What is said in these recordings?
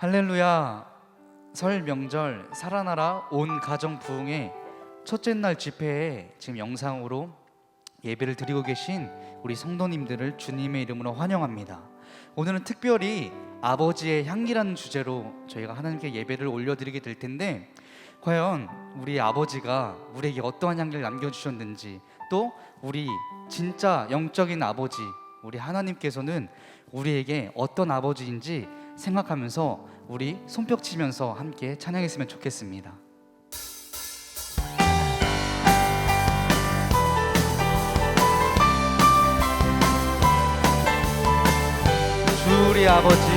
할렐루야. 설 명절 살아나라 온 가정 부흥의 첫째 날 집회에 지금 영상으로 예배를 드리고 계신 우리 성도님들을 주님의 이름으로 환영합니다. 오늘은 특별히 아버지의 향기라는 주제로 저희가 하나님께 예배를 올려드리게 될 텐데, 과연 우리 아버지가 우리에게 어떠한 향기를 남겨주셨는지, 또 우리 진짜 영적인 아버지, 우리 하나님께서는 우리에게 어떤 아버지인지 생각하면서 우리 손뼉 치면서 함께 찬양했으면 좋겠습니다. 주리 아버지,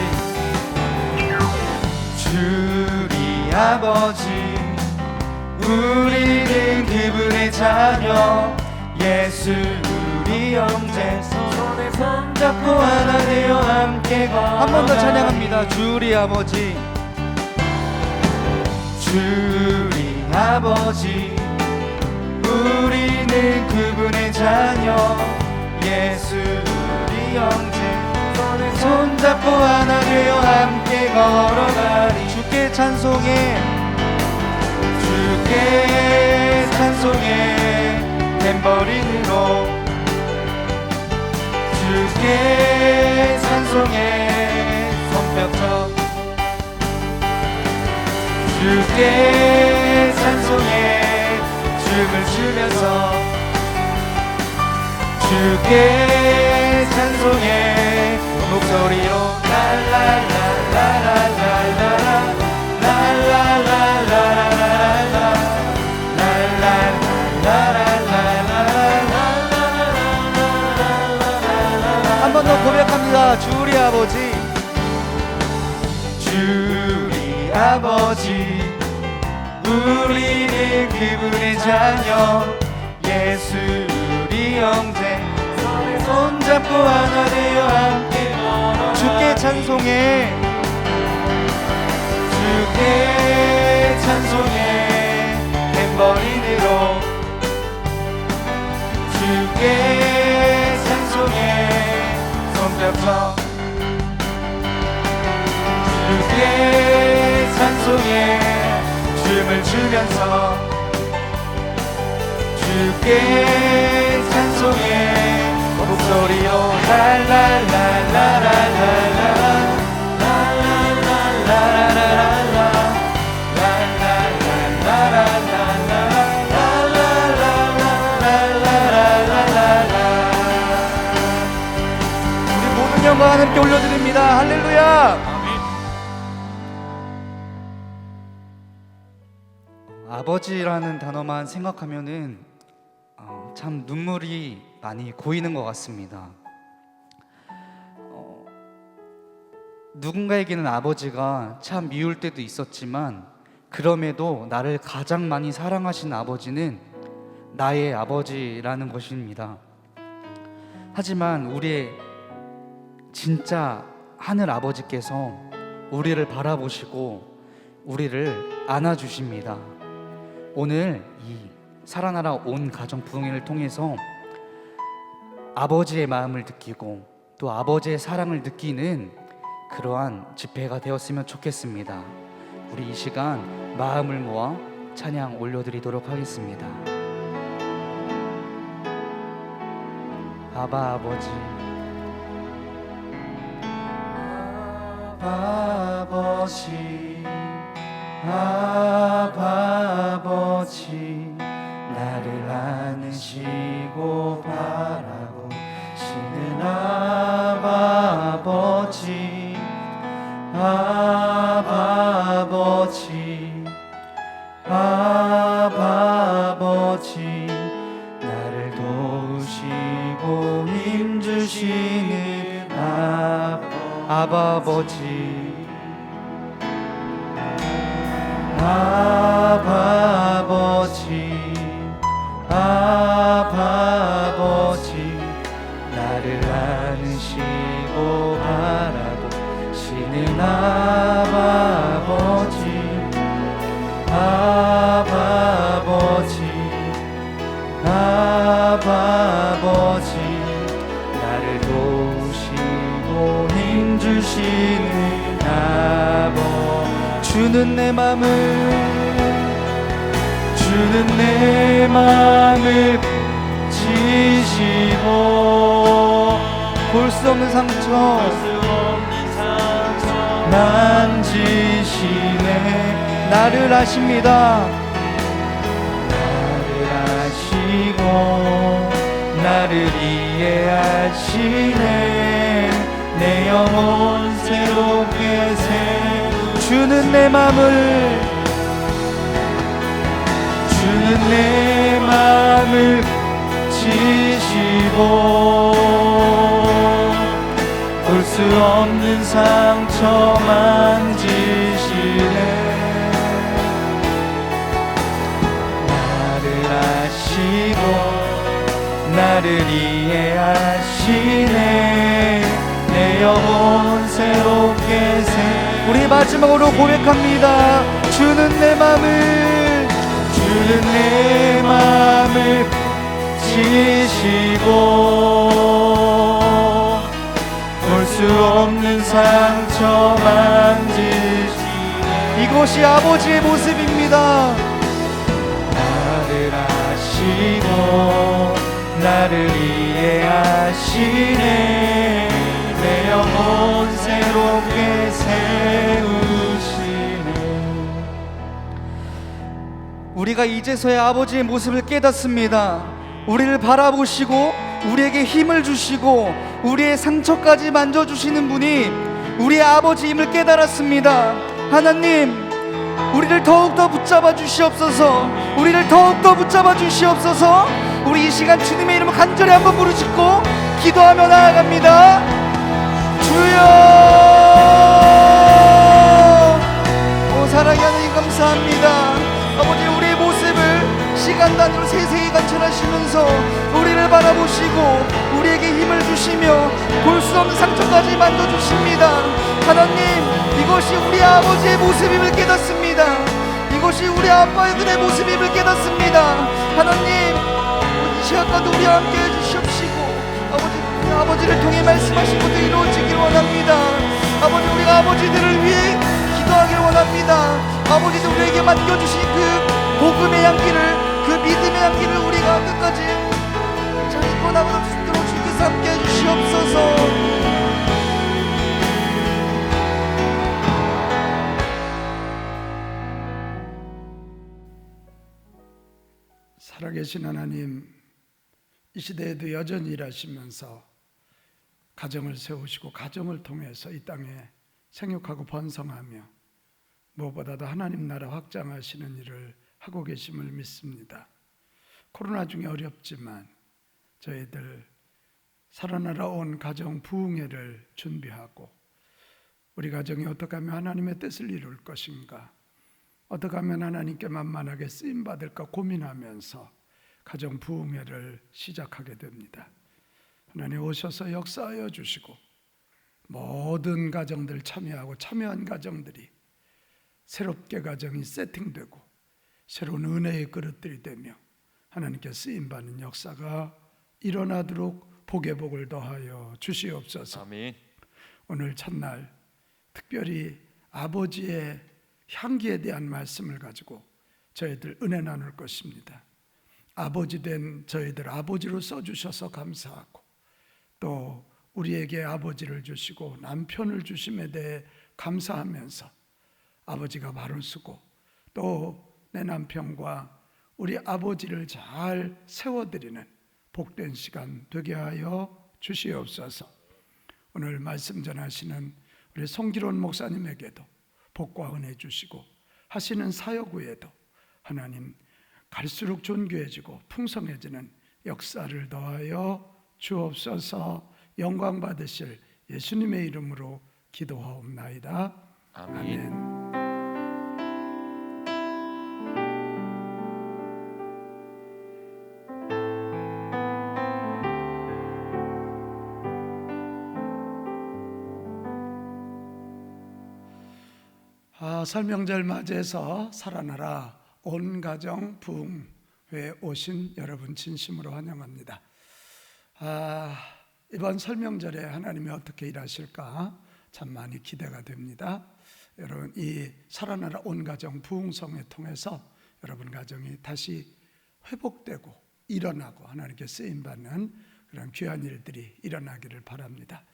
주리 아버지, 우리는 그분의 자녀, 예수 우리 형제, 손에 손잡고 하나 되어 함께 걸어가. 한 번 더 찬양합니다. 주리 아버지, 주리 아버지, 우리는 그분의 자녀, 예수 우리 형제, 손에 손잡고 하나 되어 함께 걸어가리. 주께 찬송해, 주께 찬송해, 탬버린으로 주께 찬송해, 손뼉쳐. 주께 찬송해, 춤을 추면서 주께 찬송해, 목소리로 랄랄랄랄랄랄라 랄랄랄랄랄랄라 한 번 더 고백합니다. 주리 아버지, 주리 아버지, 우리는 그분의 자녀, 예수 우리 형제, 손에 손잡고 하나 되어 함께 걸어가. 주께 찬송해, 주께 찬송해, 탬버린으로 주께 찬송해, 손뼉쳐. 주께 찬송해, 춤을 추면서 주께 찬송해, 목소리로 랄랄랄랄랄랄라 영광 함께 올려드립니다. 할렐루야. 아버지라는 단어만 생각하면은 참 눈물이 많이 고이는 것 같습니다. 누군가에게는 아버지가 참 미울 때도 있었지만, 그럼에도 나를 가장 많이 사랑하신 아버지는 나의 아버지라는 것입니다. 하지만 우리의 진짜 하늘 아버지께서 우리를 바라보시고 우리를 안아주십니다. 오늘 이 살아나라 온 가정 부흥회를 통해서 아버지의 마음을 느끼고 또 아버지의 사랑을 느끼는 그러한 집회가 되었으면 좋겠습니다. 우리 이 시간 마음을 모아 찬양 올려드리도록 하겠습니다. 아바 아버지, 아버지, 아버지, 나를 안으시고 바라보시는 아버지, 아버지, 아버지, 나를 도우시고 힘주시는 아버지, 아버지, 아버지, 나를 안으시고 바라보시는 아버지, 아버지, 아버지, 나를 도우시고 힘주시는 아버지. 주는 내 맘을 지시고 볼 수 없는 상처 만지시네. 나를 아십니다. 나를 아시고 나를 이해하시네. 내 영혼 새롭게 주는 내 맘을 지시고 볼 수 없는 상처 만지시네. 나를 아시고 나를 이해하시네. 내 영혼 새롭게 우리 마지막으로 고백합니다. 주는 내 맘을 지시고 볼 수 없는 상처 만지시네. 이것이 아버지의 모습입니다. 나를 아시고 나를 이해하시네. 내 영혼 새롭게 세우시네. 우리가 이제서야 아버지의 모습을 깨닫습니다. 우리를 바라보시고 우리에게 힘을 주시고 우리의 상처까지 만져주시는 분이 우리의 아버지임을 깨달았습니다. 하나님, 우리를 더욱더 붙잡아 주시옵소서. 우리를 더욱더 붙잡아 주시옵소서. 우리 이 시간 주님의 이름을 간절히 한번 부르짖고 기도하며 나아갑니다. 주여, 사랑의 하나님 감사합니다. 아버지, 우리의 모습을 시간 단위로 세세히 관찰하시면서 우리를 바라보시고 우리에게 힘을 주시며 볼 수 없는 상처까지 만져주십니다. 하나님, 이것이 우리 아버지의 모습임을 깨닫습니다. 이것이 우리 아빠의 그의 모습임을 깨닫습니다. 하나님, 이 시간까지 우리와 함께 해주시옵시고 아버지를 통해 말씀하신 것도 이루어지길 원합니다. 아버지, 우리가 아버지들을 위해 기도하길 원합니다. 아버지도 우리에게 맡겨주신 그 복음의 향기를, 그 믿음의 향기를 우리가 끝까지 잘 입고 나갈 수 있도록 주께서 함께 해주시옵소서. 살아계신 하나님, 이 시대에도 여전히 일하시면서 가정을 세우시고 가정을 통해서 이 땅에 생육하고 번성하며 무엇보다도 하나님 나라 확장하시는 일을 하고 계심을 믿습니다. 코로나 중에 어렵지만 저희들 살아나라 온 가정 부흥회를 준비하고 우리 가정이 어떻게 하면 하나님의 뜻을 이룰 것인가, 어떻게 하면 하나님께 만만하게 쓰임받을까 고민하면서 가정 부흥회를 시작하게 됩니다. 하나님 오셔서 역사하여 주시고 모든 가정들 참여한 가정들이 새롭게 가정이 세팅되고 새로운 은혜의 그릇들이 되며 하나님께 쓰임받는 역사가 일어나도록 복의 복을 더하여 주시옵소서. 아멘. 오늘 첫날 특별히 아버지의 향기에 대한 말씀을 가지고 저희들 은혜 나눌 것입니다. 아버지 된 저희들 아버지로 써주셔서 감사하고 또 우리에게 아버지를 주시고 남편을 주심에 대해 감사하면서 아버지가 바로 쓰고 또 내 남편과 우리 아버지를 잘 세워드리는 복된 시간 되게 하여 주시옵소서. 오늘 말씀 전하시는 우리 송기론 목사님에게도 복과 은혜 주시고 하시는 사역 후에도 하나님 갈수록 존귀해지고 풍성해지는 역사를 더하여 주옵소서. 영광 받으실 예수님의 이름으로 기도하옵나이다. 아멘. 아멘. 설명절 맞이해서 살아나라 온 가정 부흥회에 오신 여러분 진심으로 환영합니다. 이번 설명절에 하나님이 어떻게 일하실까 참 많이 기대가 됩니다. 여러분 이 살아나라 온 가정 부흥성회 통해서 여러분 가정이 다시 회복되고 일어나고 하나님께 쓰임받는 그런 귀한 일들이 일어나기를 바랍니다.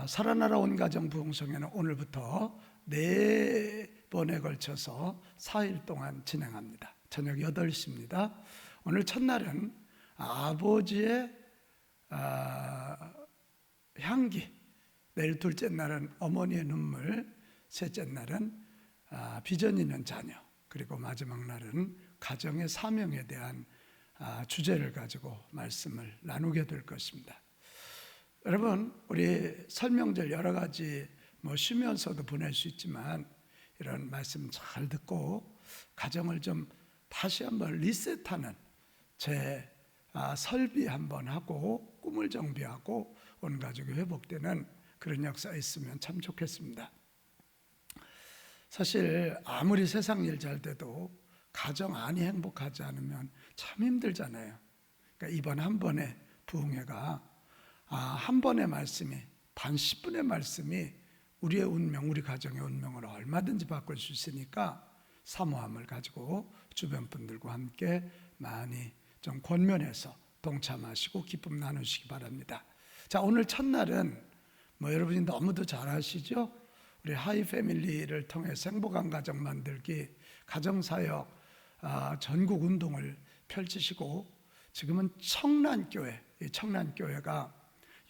살아나라 온 가정 부흥성회는 오늘부터 4번에 걸쳐서 4일 동안 진행합니다. 저녁 8시입니다. 오늘 첫날은 아버지의 향기, 내일 둘째 날은 어머니의 눈물, 셋째 날은 비전 있는 자녀, 그리고 마지막 날은 가정의 사명에 대한 주제를 가지고 말씀을 나누게 될 것입니다. 여러분, 우리 설명절 여러 가지 쉬면서도 보낼 수 있지만 이런 말씀 잘 듣고 가정을 좀 다시 한번 리셋하는 설비 한번 하고 꿈을 정비하고 온 가족이 회복되는 그런 역사 있으면 참 좋겠습니다. 사실 아무리 세상 일 잘 돼도 가정 안이 행복하지 않으면 참 힘들잖아요. 그러니까 이번 한 번의 부흥회가 한 번의 말씀이 단 10분의 말씀이 우리의 운명, 우리 가정의 운명을 얼마든지 바꿀 수 있으니까 사모함을 가지고 주변 분들과 함께 많이 좀 권면해서 동참하시고 기쁨 나누시기 바랍니다. 자, 오늘 첫날은 여러분이 너무도 잘 아시죠? 우리 하이 패밀리를 통해서 행복한 가정 만들기 가정사역 전국 운동을 펼치시고 지금은 청란교회, 이 청란교회가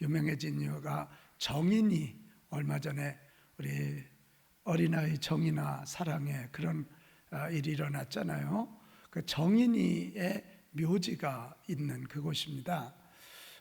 유명해진 이유가 정인이 얼마 전에 우리 어린아이 정인아 사랑의 그런 일이 일어났잖아요. 그 정인이의 묘지가 있는 그곳입니다.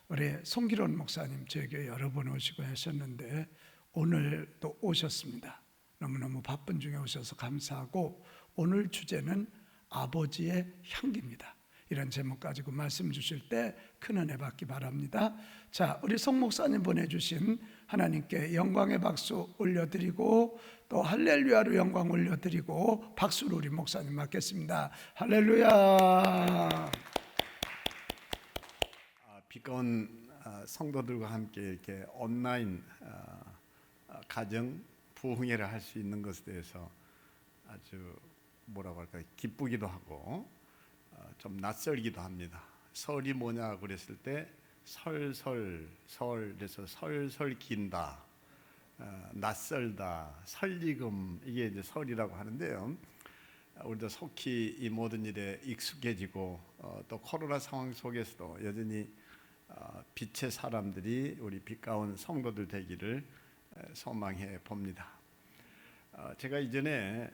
우리 송기론 목사님 저에게 여러 번 오시고 하셨는데 오늘 또 오셨습니다. 너무너무 바쁜 중에 오셔서 감사하고 오늘 주제는 아버지의 향기입니다. 이런 제목 가지고 말씀 주실 때 큰 은혜 받기 바랍니다. 자, 우리 송 목사님 보내주신 하나님께 영광의 박수 올려드리고 또 할렐루야로 영광 올려드리고 박수로 우리 목사님 맡겠습니다. 할렐루야. 빛가운 성도들과 함께 이렇게 온라인 가정 부흥회를 할 수 있는 것에 대해서 아주 뭐라고 할까요? 기쁘기도 하고 좀 낯설기도 합니다. 설이 뭐냐 그랬을 때 설에서 설설 긴다, 낯설다, 설리금 이게 이제 설이라고 하는데요. 우리도 속히 이 모든 일에 익숙해지고 또 코로나 상황 속에서도 여전히 빛의 사람들이 우리 빛가운 성도들 되기를 소망해 봅니다. 제가 이전에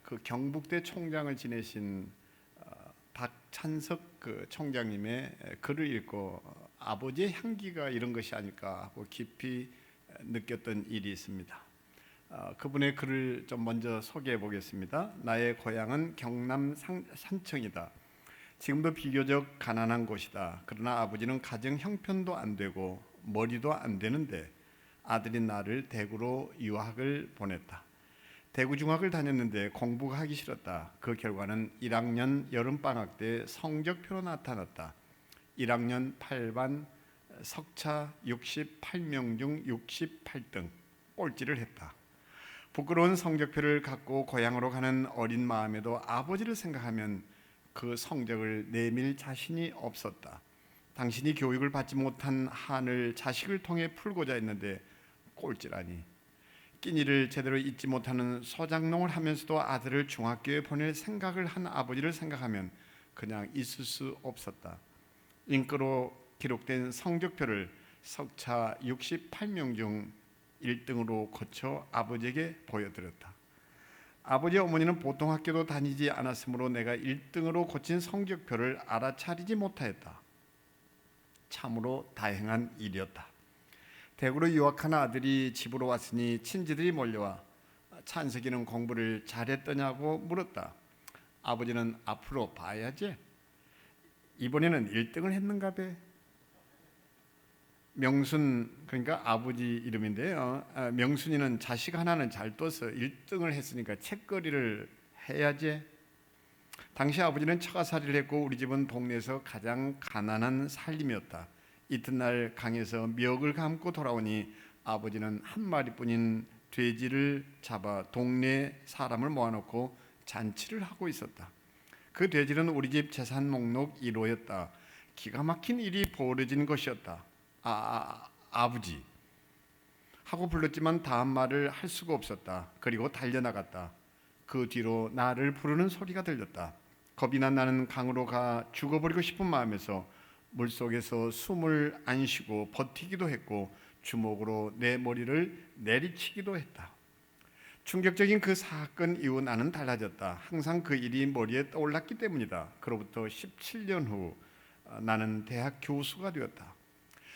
그 경북대 총장을 지내신 박찬석 그 총장님의 글을 읽고 아버지의 향기가 이런 것이 아닐까 하고 깊이 느꼈던 일이 있습니다. 그분의 글을 좀 먼저 소개해 보겠습니다. 나의 고향은 경남 산청이다. 지금도 비교적 가난한 곳이다. 그러나 아버지는 가정 형편도 안 되고 머리도 안 되는데 아들인 나를 대구로 유학을 보냈다. 대구 중학을 다녔는데 공부가 하기 싫었다. 그 결과는 1학년 여름방학 때 성적표로 나타났다. 1학년 8반 석차 68명 중 68등 꼴찌를 했다. 부끄러운 성적표를 갖고 고향으로 가는 어린 마음에도 아버지를 생각하면 그 성적을 내밀 자신이 없었다. 당신이 교육을 받지 못한 한을 자식을 통해 풀고자 했는데 꼴찌라니. 끼니를 제대로 잊지 못하는 소장농을 하면서도 아들을 중학교에 보낼 생각을 한 아버지를 생각하면 그냥 있을 수 없었다. 인과로 기록된 성적표를 석차 68명 중 1등으로 고쳐 아버지에게 보여드렸다. 아버지 어머니는 보통 학교도 다니지 않았으므로 내가 1등으로 고친 성적표를 알아차리지 못하였다. 참으로 다행한 일이었다. 대구로 유학한 아들이 집으로 왔으니 친지들이 몰려와 찬석이는 공부를 잘했더냐고 물었다. 아버지는 앞으로 봐야지. 이번에는 1등을 했는가 배. 명순, 그러니까 아버지 이름인데요. 명순이는 자식 하나는 잘 둬서 1등을 했으니까 책거리를 해야지. 당시 아버지는 처가살이를 했고 우리 집은 동네에서 가장 가난한 살림이었다. 이튿날 강에서 미역을 감고 돌아오니 아버지는 한 마리뿐인 돼지를 잡아 동네 사람을 모아놓고 잔치를 하고 있었다. 그 돼지는 우리 집 재산 목록 1호였다. 기가 막힌 일이 벌어진 것이었다. 아버지 하고 불렀지만 다음 말을 할 수가 없었다. 그리고 달려나갔다. 그 뒤로 나를 부르는 소리가 들렸다. 겁이 난 나는 강으로 가 죽어버리고 싶은 마음에서 물속에서 숨을 안 쉬고 버티기도 했고 주먹으로 내 머리를 내리치기도 했다. 충격적인 그 사건 이후 나는 달라졌다. 항상 그 일이 머리에 떠올랐기 때문이다. 그로부터 17년 후 나는 대학 교수가 되었다.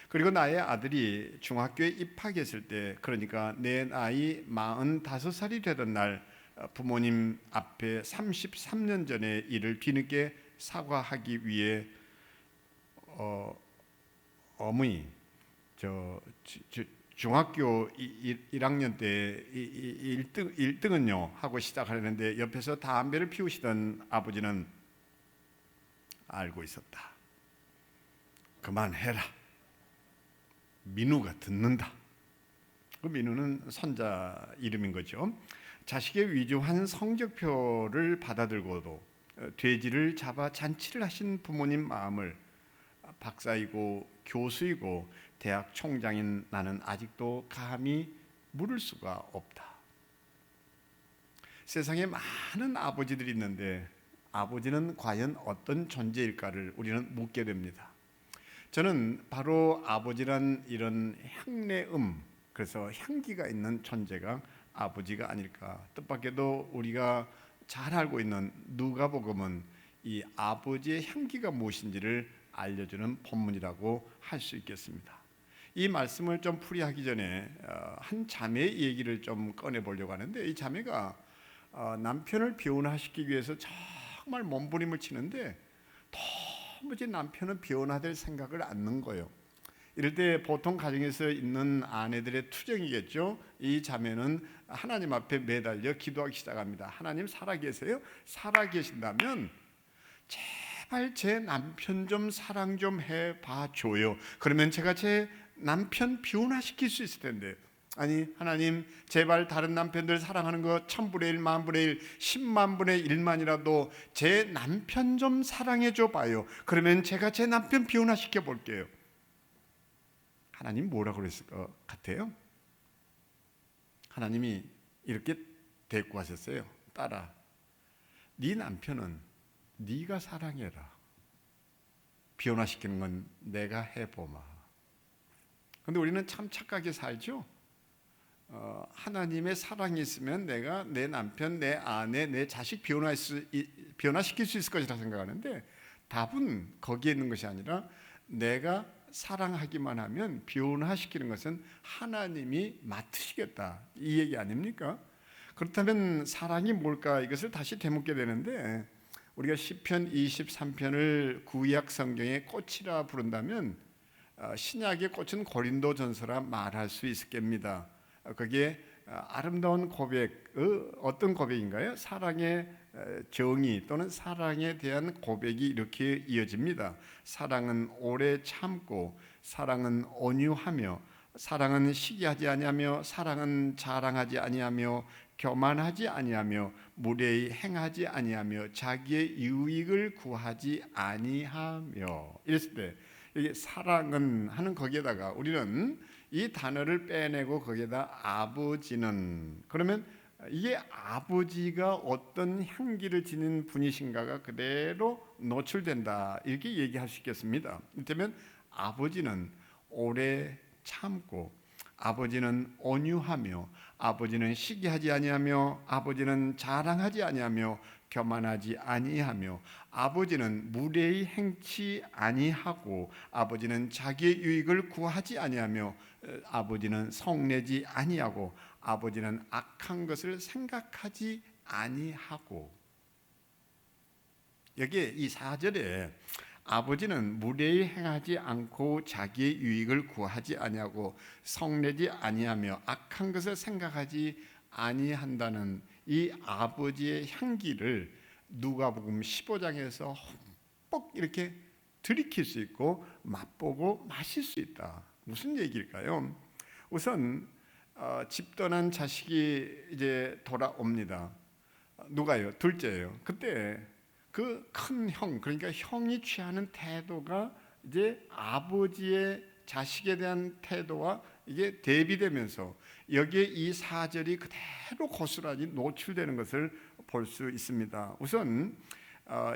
그리고 나의 아들이 중학교에 입학했을 때, 그러니까 내 나이 45살이 되던 날, 부모님 앞에 33년 전의 일을 뒤늦게 사과하기 위해 어머니 중학교 1학년 때 1등은요 하고 시작하려는데 옆에서 담배를 피우시던 아버지는 알고 있었다. 그만해라. 민우가 듣는다. 그 민우는 손자 이름인 거죠. 자식의 위조한 성적표를 받아들고도 돼지를 잡아 잔치를 하신 부모님 마음을 박사이고 교수이고 대학 총장인 나는 아직도 감히 물을 수가 없다. 세상에 많은 아버지들이 있는데 아버지는 과연 어떤 존재일까를 우리는 묻게 됩니다. 저는 바로 아버지란 이런 향내음, 그래서 향기가 있는 존재가 아버지가 아닐까. 뜻밖에도 우리가 잘 알고 있는 누가복음은 이 아버지의 향기가 무엇인지를 알려주는 본문이라고 할 수 있겠습니다. 이 말씀을 좀 풀이하기 전에 한 자매의 얘기를 좀 꺼내보려고 하는데, 이 자매가 남편을 변화시키기 위해서 정말 몸부림을 치는데 도무지 남편은 변화될 생각을 않는 거예요. 이럴 때 보통 가정에서 있는 아내들의 투정이겠죠. 이 자매는 하나님 앞에 매달려 기도하기 시작합니다. 하나님 살아계세요? 살아계신다면 제발 제 남편 좀 사랑 좀 해봐줘요. 그러면 제가 제 남편 변화시킬 수 있을 텐데, 아니 하나님 제발 다른 남편들 사랑하는 거 1000분의 1, 10,000분의 1, 100,000분의 1만이라도 제 남편 좀 사랑해줘 봐요. 그러면 제가 제 남편 변화시켜 볼게요. 하나님 뭐라고 그랬을 것 같아요? 하나님이 이렇게 대꾸하셨어요. 딸아, 네 남편은 네가 사랑해라. 변화시키는 건 내가 해보마. 근데 우리는 참 착하게 살죠. 하나님의 사랑이 있으면 내가 내 남편, 내 아내, 내 자식 변화시킬 수 있을 것이라 생각하는데, 답은 거기에 있는 것이 아니라 내가 사랑하기만 하면 변화시키는 것은 하나님이 맡으시겠다, 이 얘기 아닙니까? 그렇다면 사랑이 뭘까? 이것을 다시 되묻게 되는데, 우리가 시편 23편을 구약 성경의 꽃이라 부른다면 신약의 꽃은 고린도전서라 말할 수 있을 겁니다. 거기에 아름다운 고백, 어떤 고백인가요? 사랑의 정의 또는 사랑에 대한 고백이 이렇게 이어집니다. 사랑은 오래 참고, 사랑은 온유하며, 사랑은 시기하지 아니하며, 사랑은 자랑하지 아니하며, 교만하지 아니하며, 무례히 행하지 아니하며, 자기의 유익을 구하지 아니하며. 이랬을 때 이게 사랑은 하는 거기에다가 우리는 이 단어를 빼내고 거기에다 아버지는, 그러면 이게 아버지가 어떤 향기를 지닌 분이신가가 그대로 노출된다, 이렇게 얘기할 수 있겠습니다. 이를테면 아버지는 오래 참고, 아버지는 온유하며, 아버지는 시기하지 아니하며, 아버지는 자랑하지 아니하며, 교만하지 아니하며, 아버지는 무례히 행치 아니하고, 아버지는 자기의 유익을 구하지 아니하며, 아버지는 성내지 아니하고, 아버지는 악한 것을 생각하지 아니하고. 여기에 이 4절에 아버지는 무례히 행하지 않고 자기의 유익을 구하지 아니하고 성내지 아니하며 악한 것을 생각하지 아니한다는 이 아버지의 향기를 누가복음 15장에서 흠뻑 이렇게 들이킬 수 있고 맛보고 마실 수 있다. 무슨 얘기일까요? 우선 집 떠난 자식이 이제 돌아옵니다. 누가요? 둘째예요. 그때 그 큰 형, 그러니까 형이 취하는 태도가 이제 아버지의 자식에 대한 태도와 이게 대비되면서 여기에 이 사절이 그대로 고스란히 노출되는 것을 볼 수 있습니다. 우선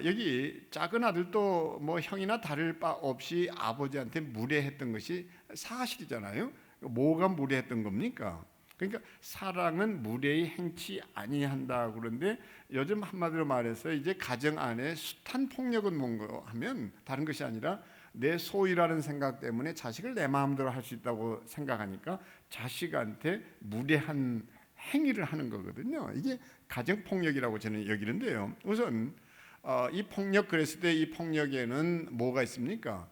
여기 작은 아들도 뭐 형이나 다를 바 없이 아버지한테 무례했던 것이 사실이잖아요. 뭐가 무례했던 겁니까? 그러니까 사랑은 무례히 행치 아니한다 그런데 요즘 한마디로 말해서 이제 가정 안에 숱한 폭력은 뭔가 하면 다른 것이 아니라 내 소유라는 생각 때문에 자식을 내 마음대로 할 수 있다고 생각하니까 자식한테 무례한 행위를 하는 거거든요. 이게 가정 폭력이라고 저는 여기는데요. 우선 이 폭력 그랬을 때 이 폭력에는 뭐가 있습니까?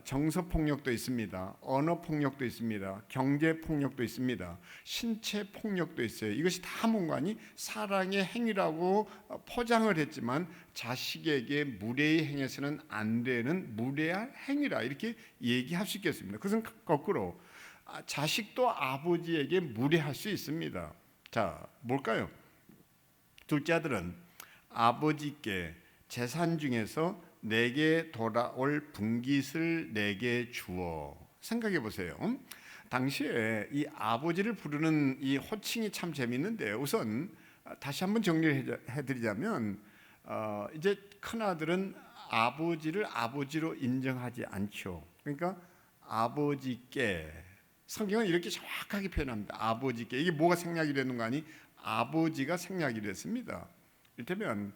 정서 폭력도 있습니다. 언어 폭력도 있습니다. 경제 폭력도 있습니다. 신체 폭력도 있어요. 이것이 다 뭔가니 사랑의 행위라고 포장을 했지만 자식에게 무례히 행해서는 안 되는 무례한 행위라 이렇게 얘기할 수 있겠습니다. 그것은 거꾸로 자식도 아버지에게 무례할 수 있습니다. 자, 뭘까요? 둘째 아들은 아버지께 재산 중에서 내게 돌아올 분깃을 내게 주어. 생각해 보세요. 당시에 이 아버지를 부르는 이 호칭이 참 재밌는데 우선 다시 한번 정리를 해드리자면 이제 큰 아들은 아버지를 아버지로 인정하지 않죠. 그러니까 아버지께 성경은 이렇게 정확하게 표현합니다. 아버지께 이게 뭐가 생략이 되는 거 아니? 아버지가 생략이 됐습니다. 이를테면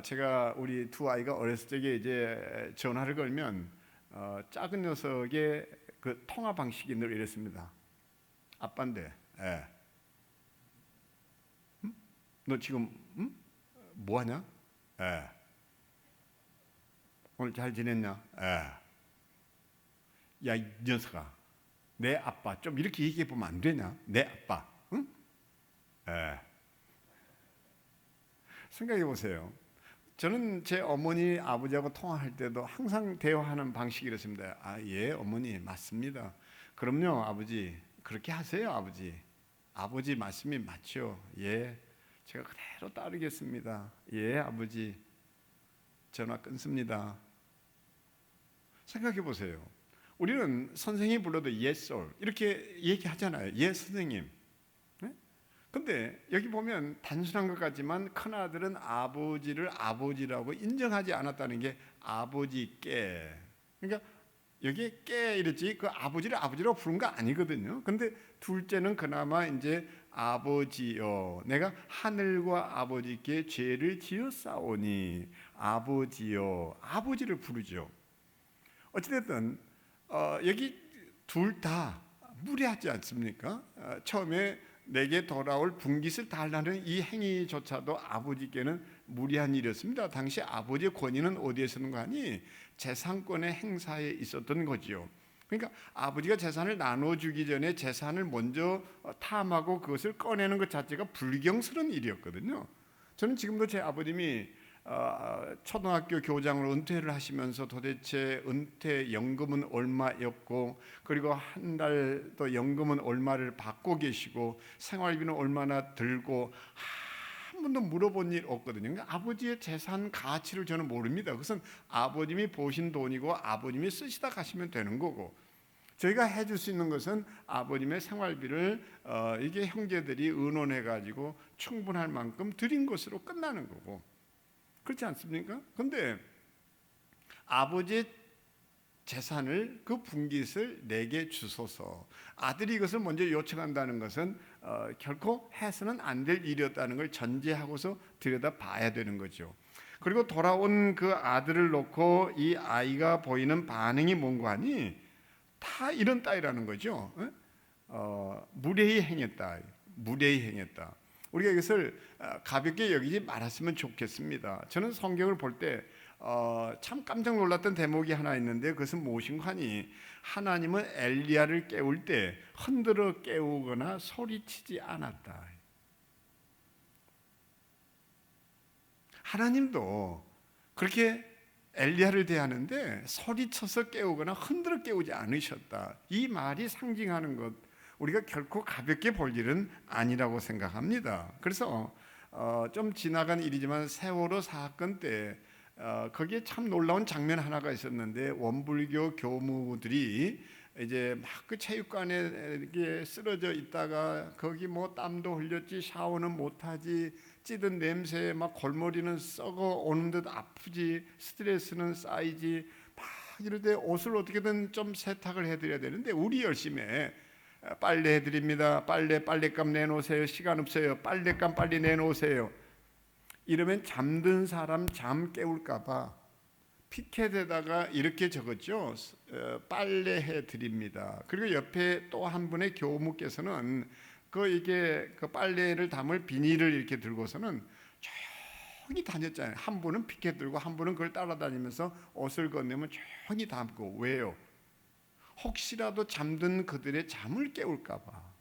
제가 우리 두 아이가 어렸을 적에 이제 전화를 걸면 작은 녀석의 그 통화 방식이 늘 이랬습니다. 아빠인데, 너 지금 뭐 하냐? 오늘 잘 지냈냐? 야, 이 녀석아, 내 아빠 좀 이렇게 얘기해 보면 안 되냐? 내 아빠, 응? 생각해 보세요. 저는 제 어머니 아버지하고 통화할 때도 항상 대화하는 방식이 이렇습니다. 예 어머니 맞습니다. 그럼요 아버지 그렇게 하세요 아버지. 아버지 말씀이 맞죠. 예 제가 그대로 따르겠습니다. 예 아버지 전화 끊습니다. 생각해 보세요. 우리는 선생님 불러도 yes sir 이렇게 얘기하잖아요. 예 선생님. 근데 여기 보면 단순한 것 같지만 큰아들은 아버지를 아버지라고 인정하지 않았다는 게 아버지께. 그러니까 여기에 깨 이랬지 그 아버지를 아버지라고 부른 거 아니거든요. 근데 둘째는 그나마 이제 아버지여 내가 하늘과 아버지께 죄를 지었사오니 아버지여 아버지를 부르죠. 어찌됐든 여기 둘 다 무례하지 않습니까? 처음에 내게 돌아올 분깃을 달라는 이 행위조차도 아버지께는 무리한 일이었습니다. 당시 아버지의 권위는 어디에 있었는 거 아니? 재산권의 행사에 있었던 거지요. 그러니까 아버지가 재산을 나눠주기 전에 재산을 먼저 탐하고 그것을 꺼내는 것 자체가 불경스러운 일이었거든요. 저는 지금도 제 아버님이 초등학교 교장으로 은퇴를 하시면서 도대체 은퇴 연금은 얼마였고 그리고 한 달 또 연금은 얼마를 받고 계시고 생활비는 얼마나 들고 한 번도 물어본 일 없거든요. 그러니까 아버지의 재산 가치를 저는 모릅니다. 그것은 아버님이 보신 돈이고 아버님이 쓰시다 가시면 되는 거고 저희가 해줄 수 있는 것은 아버님의 생활비를 이게 형제들이 의논해 가지고 충분할 만큼 드린 것으로 끝나는 거고 그렇지 않습니까? 그런데 아버지의 재산을 그 분깃을 내게 주소서 아들이 이것을 먼저 요청한다는 것은 결코 해서는 안 될 일이었다는 걸 전제하고서 들여다봐야 되는 거죠. 그리고 돌아온 그 아들을 놓고 이 아이가 보이는 반응이 뭔가 하니 다 이런 따위라는 거죠. 무례히 행했다. 무례히 행했다. 우리가 이것을 가볍게 여기지 말았으면 좋겠습니다. 저는 성경을 볼 때 참 깜짝 놀랐던 대목이 하나 있는데 그것은 무엇인가 하니 하나님은 엘리야를 깨울 때 흔들어 깨우거나 소리치지 않았다. 하나님도 그렇게 엘리야를 대하는데 소리쳐서 깨우거나 흔들어 깨우지 않으셨다. 이 말이 상징하는 것 우리가 결코 가볍게 볼 일은 아니라고 생각합니다. 그래서 좀 지나간 일이지만 세월호 사건 때 거기에 참 놀라운 장면 하나가 있었는데, 원불교 교무들이 이제 막 그 체육관에 이렇게 쓰러져 있다가 거기 뭐 땀도 흘렸지, 샤워는 못하지, 찌든 냄새에 막 골머리는 썩어 오는 듯 아프지, 스트레스는 쌓이지, 막 이럴 때 옷을 어떻게든 좀 세탁을 해드려야 되는데, 우리 열심히 빨래 해드립니다. 빨래감 내놓으세요. 시간 없어요. 빨래감 빨리 내놓으세요. 이러면 잠든 사람 잠 깨울까봐 피켓에다가 이렇게 적었죠. 빨래해 드립니다. 그리고 옆에 또 한 분의 교무께서는 그 빨래를 담을 비닐을 이렇게 들고서는 조용히 다녔잖아요. 한 분은 피켓 들고 한 분은 그걸 따라다니면서 옷을 건네면 조용히 담고. 왜요? 혹시라도 잠든 그들의 잠을 깨울까봐.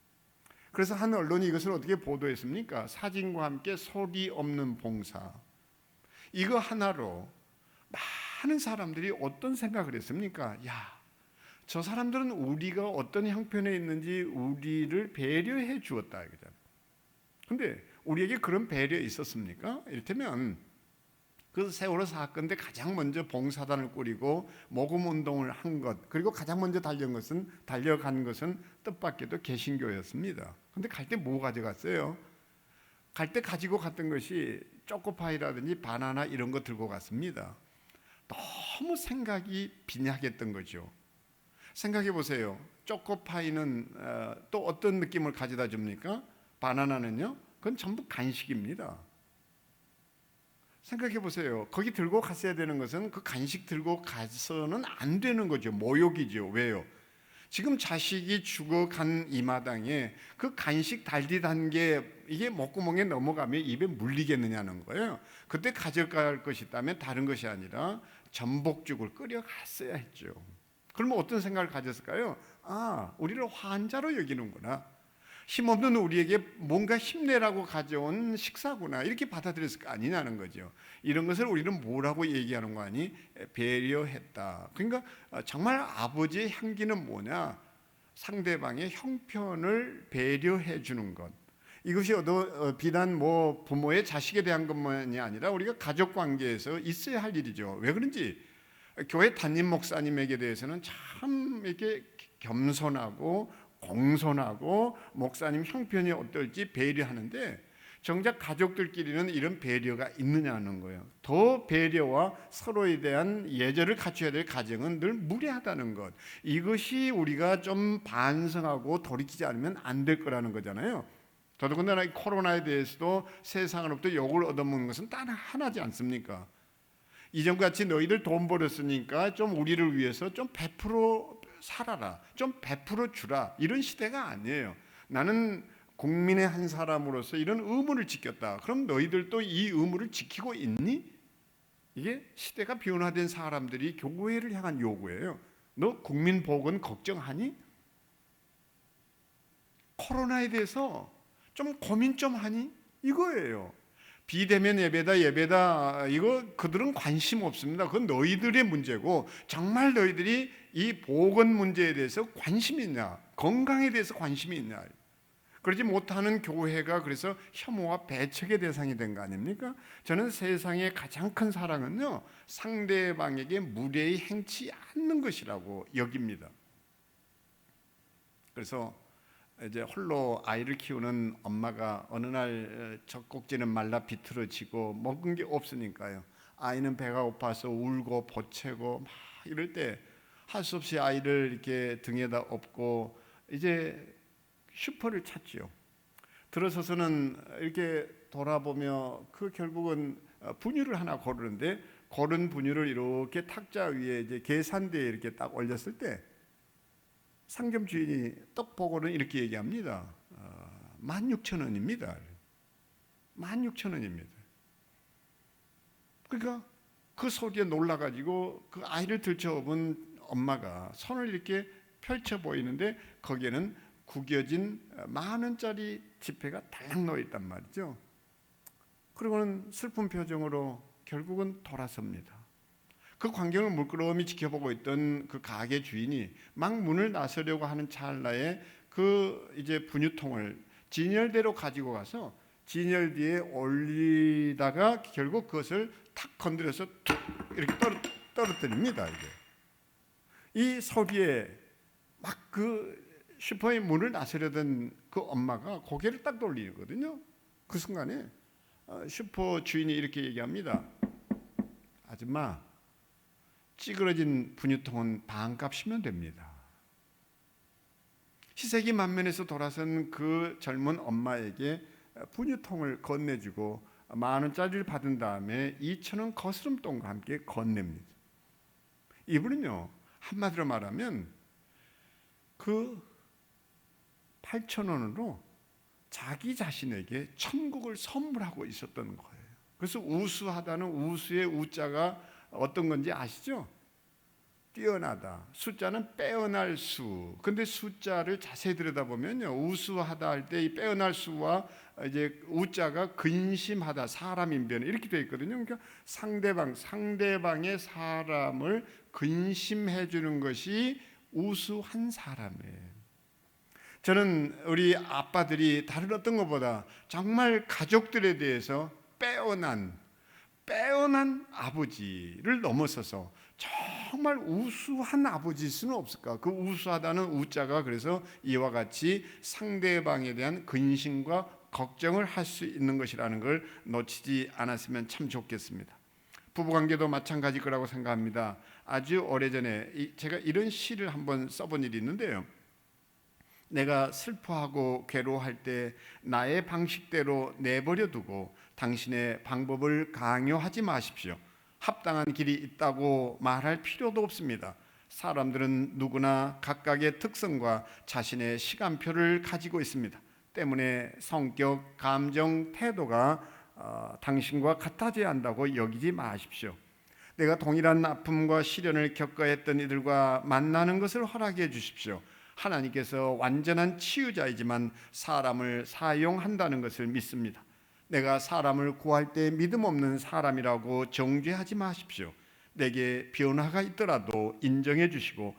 그래서 한 언론이 이것을 어떻게 보도했습니까? 사진과 함께 소리 없는 봉사. 이거 하나로 많은 사람들이 어떤 생각을 했습니까? 야, 저 사람들은 우리가 어떤 형편에 있는지 우리를 배려해 주었다. 근데 우리에게 그런 배려 있었습니까? 이를테면 그 세월호 사건 때 가장 먼저 봉사단을 꾸리고 모금 운동을 한 것, 그리고 가장 먼저 달려간 것은 뜻밖에도 개신교였습니다. 근데 갈 때 뭐 가져갔어요? 갈 때 가지고 갔던 것이 초코파이라든지 바나나 이런 거 들고 갔습니다. 너무 생각이 빈약했던 거죠. 생각해 보세요. 초코파이는 또 어떤 느낌을 가져다 줍니까? 바나나는요? 그건 전부 간식입니다. 생각해 보세요. 거기 들고 갔어야 되는 것은 그 간식 들고 가서는 안 되는 거죠. 모욕이죠. 왜요? 지금 자식이 죽어간 이 마당에 그 간식 달디단 게 이게 목구멍에 넘어가면 입에 물리겠느냐는 거예요. 그때 가져갈 것이 있다면 다른 것이 아니라 전복죽을 끓여갔어야 했죠. 그러면 어떤 생각을 가졌을까요? 아, 우리를 환자로 여기는구나. 힘없는 우리에게 뭔가 힘내라고 가져온 식사구나, 이렇게 받아들였을 거 아니냐는 거죠. 이런 것을 우리는 뭐라고 얘기하는 거 아니? 배려했다. 그러니까 정말 아버지의 향기는 뭐냐? 상대방의 형편을 배려해 주는 것. 이것이 비단 뭐 부모의 자식에 대한 것만이 아니라 우리가 가족 관계에서 있어야 할 일이죠. 왜 그런지 교회 담임 목사님에게 대해서는 참 이렇게 겸손하고 공손하고 목사님 형편이 어떨지 배려하는데, 정작 가족들끼리는 이런 배려가 있느냐는 거예요. 더 배려와 서로에 대한 예절을 갖춰야 될 가정은 늘 무례하다는 것. 이것이 우리가 좀 반성하고 돌이키지 않으면 안 될 거라는 거잖아요. 더더군다나 코로나에 대해서도 세상으로부터 욕을 얻어먹는 것은 단 하나지 않습니까? 이전같이 너희들 돈 벌었으니까 좀 우리를 위해서 좀 베풀어 살아라, 좀 베풀어 주라, 이런 시대가 아니에요. 나는 국민의 한 사람으로서 이런 의무를 지켰다. 그럼 너희들도 이 의무를 지키고 있니? 이게 시대가 변화된 사람들이 교회를 향한 요구예요. 너 국민 복은 걱정하니? 코로나에 대해서 좀 고민 좀 하니? 이거예요. 비대면 예배다 이거 그들은 관심 없습니다. 그건 너희들의 문제고, 정말 너희들이 이 보건 문제에 대해서 관심이 있냐, 건강에 대해서 관심이 있냐. 그러지 못하는 교회가 그래서 혐오와 배척의 대상이 된 거 아닙니까? 저는 세상의 가장 큰 사랑은요, 상대방에게 무례히 행치 않는 것이라고 여깁니다. 그래서 이제 홀로 아이를 키우는 엄마가 어느 날 젖꼭지는 말라 비틀어지고 먹은 게 없으니까요, 아이는 배가 고파서 울고 보채고 막 이럴 때 할 수 없이 아이를 이렇게 등에다 업고 이제 슈퍼를 찾지요. 들어서서는 이렇게 돌아보며 그 결국은 분유를 하나 고르는데, 고른 분유를 이렇게 탁자 위에 이제 계산대에 이렇게 딱 올렸을 때 상점 주인이 떡 보고는 이렇게 얘기합니다. 16,000원입니다. 16,000원입니다. 그러니까 그 소리에 놀라가지고 그 아이를 들쳐업은 엄마가 손을 이렇게 펼쳐 보이는데 거기에는 구겨진 10,000원짜리 지폐가 달랑 놓여 있단 말이죠. 그리고는 슬픈 표정으로 결국은 돌아섭니다. 그 광경을 물끄러미 지켜보고 있던 그 가게 주인이 막 문을 나서려고 하는 찰나에 그 이제 분유통을 진열대로 가지고 가서 진열대에 올리다가 결국 그것을 탁 건드려서 툭 이렇게 떨어뜨립니다. 이 소리에 막 그 슈퍼의 문을 나서려던 그 엄마가 고개를 딱 돌리거든요. 그 순간에 슈퍼 주인이 이렇게 얘기합니다. 아줌마, 찌그러진 분유통은 반값이면 됩니다. 희색이 만면에서 돌아선 그 젊은 엄마에게 분유통을 건네주고 10,000원짜리를 받은 다음에 2,000원 거스름돈과 함께 건넵니다. 이분은요, 한마디로 말하면 그 8,000원으로 자기 자신에게 천국을 선물하고 있었던 거예요. 그래서 우수하다는 우수의 우자가 어떤 건지 아시죠? 뛰어나다. 숫자는 빼어날 수. 근데 숫자를 자세히 들여다보면요, 우수하다 할 때 이 빼어날 수와 이제 우자가 근심하다, 사람 인변 이렇게 되어 있거든요. 그러니까 상대방의 사람을 근심해 주는 것이 우수한 사람이에요. 저는 우리 아빠들이 다른 어떤 것보다 정말 가족들에 대해서 빼어난 아버지를 넘어서서 정말 우수한 아버지일 수는 없을까? 그 우수하다는 우자가 그래서 이와 같이 상대방에 대한 근심과 걱정을 할 수 있는 것이라는 걸 놓치지 않았으면 참 좋겠습니다. 부부관계도 마찬가지일 거라고 생각합니다. 아주 오래전에 제가 이런 시를 한번 써본 일이 있는데요. 내가 슬퍼하고 괴로워할 때 나의 방식대로 내버려 두고 당신의 방법을 강요하지 마십시오. 합당한 길이 있다고 말할 필요도 없습니다. 사람들은 누구나 각각의 특성과 자신의 시간표를 가지고 있습니다. 때문에 성격, 감정, 태도가 당신과 같아져야 한다고 여기지 마십시오. 내가 동일한 아픔과 시련을 겪어야 했던 이들과 만나는 것을 허락해 주십시오. 하나님께서 완전한 치유자이지만 사람을 사용한다는 것을 믿습니다. 내가 사람을 구할 때 믿음 없는 사람이라고 정죄하지 마십시오. 내게 변화가 있더라도 인정해 주시고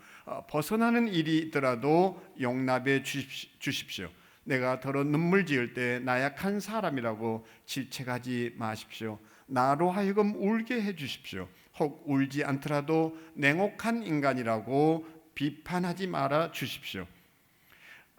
벗어나는 일이 있더라도 용납해 주십시오. 내가 더러 눈물 지을 때 나약한 사람이라고 질책하지 마십시오. 나로 하여금 울게 해 주십시오. 혹 울지 않더라도 냉혹한 인간이라고 비판하지 말아 주십시오.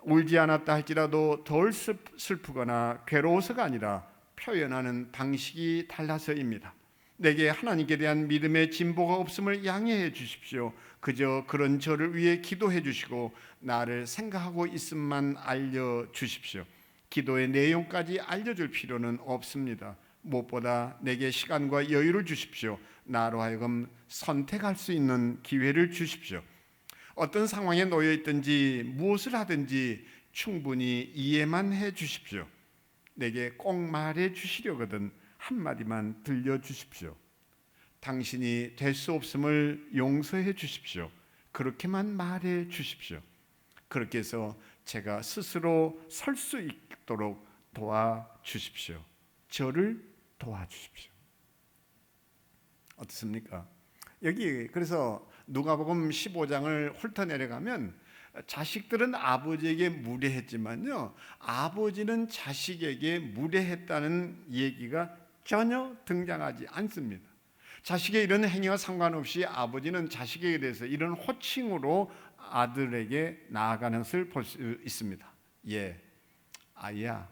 울지 않았다 할지라도 덜 슬프거나 괴로워서가 아니라 표현하는 방식이 달라서입니다. 내게 하나님께 대한 믿음의 진보가 없음을 양해해 주십시오. 그저 그런 저를 위해 기도해 주시고 나를 생각하고 있음만 알려주십시오. 기도의 내용까지 알려줄 필요는 없습니다. 무엇보다 내게 시간과 여유를 주십시오. 나로 하여금 선택할 수 있는 기회를 주십시오. 어떤 상황에 놓여 있든지 무엇을 하든지 충분히 이해만 해 주십시오. 내게 꼭 말해 주시려거든 한마디만 들려주십시오. 당신이 될 수 없음을 용서해 주십시오. 그렇게만 말해 주십시오. 그렇게 해서 제가 스스로 설 수 있도록 도와주십시오. 저를 도와주십시오. 어떻습니까? 여기 그래서 누가복음 15장을 훑어내려가면 자식들은 아버지에게 무례했지만요, 아버지는 자식에게 무례했다는 얘기가 전혀 등장하지 않습니다. 자식의 이런 행위와 상관없이 아버지는 자식에게 대해서 이런 호칭으로 아들에게 나아가는 것을 볼 수 있습니다. 예, 아이야,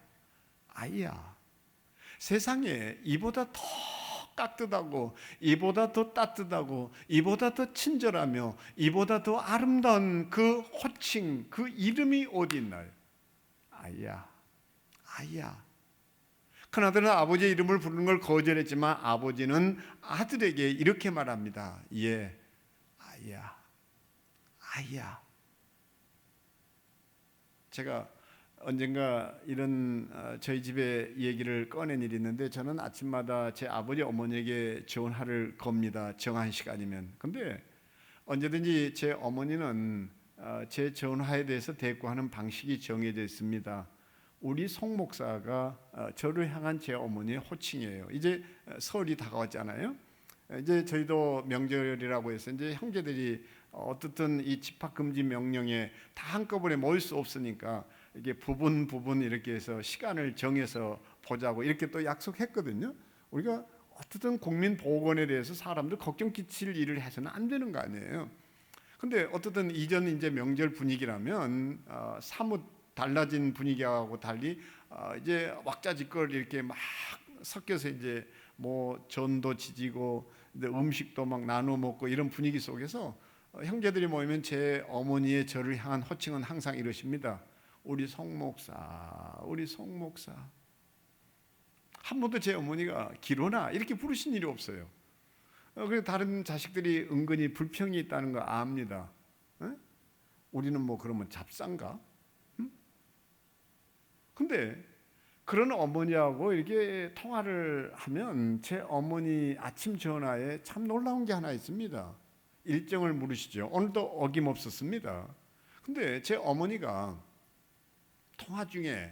아이야. 세상에 이보다 더 깍듯하고 이보다 더 따뜻하고 이보다 더 친절하며 이보다 더 아름다운 그 호칭, 그 이름이 어디 있나요? 아이야, 아이야. 큰아들은 아버지의 이름을 부르는 걸 거절했지만 아버지는 아들에게 이렇게 말합니다. 예, 아이야, 아이야. 제가 언젠가 이런 저희 집에 얘기를 꺼낸 일이 있는데, 저는 아침마다 제 아버지 어머니에게 전화를 겁니다. 정한 시간이면. 근데 언제든지 제 어머니는 제 전화에 대해서 대꾸하는 방식이 정해져 있습니다. 우리 송 목사가 저를 향한 제 어머니의 호칭이에요. 이제 설이 다가왔잖아요. 이제 저희도 명절이라고 해서 이제 형제들이 어떻든 이 집합 금지 명령에 다 한꺼번에 모일 수 없으니까 이게 부분 이렇게 해서 시간을 정해서 보자고 이렇게 또 약속했거든요. 우리가 어떻든 국민 보건에 대해서 사람들 걱정 끼칠 일을 해서는 안 되는 거 아니에요. 근데 어떻든 이전 이제 명절 분위기라면 사뭇 달라진 분위기하고 달리 이제 왁자지껄 이렇게 막 섞여서 이제 뭐 전도 지지고 음식도 막 나눠 먹고 이런 분위기 속에서 형제들이 모이면 제 어머니의 저를 향한 호칭은 항상 이러십니다. 우리 송 목사, 우리 송 목사. 한 번도 제 어머니가 기로나 이렇게 부르신 일이 없어요. 그래서 다른 자식들이 은근히 불평이 있다는 거 압니다. 우리는 뭐 그러면 잡상가? 근데 그런 어머니하고 이렇게 통화를 하면 제 어머니 아침 전화에 참 놀라운 게 하나 있습니다. 일정을 물으시죠. 오늘도 어김없었습니다. 근데 제 어머니가 통화 중에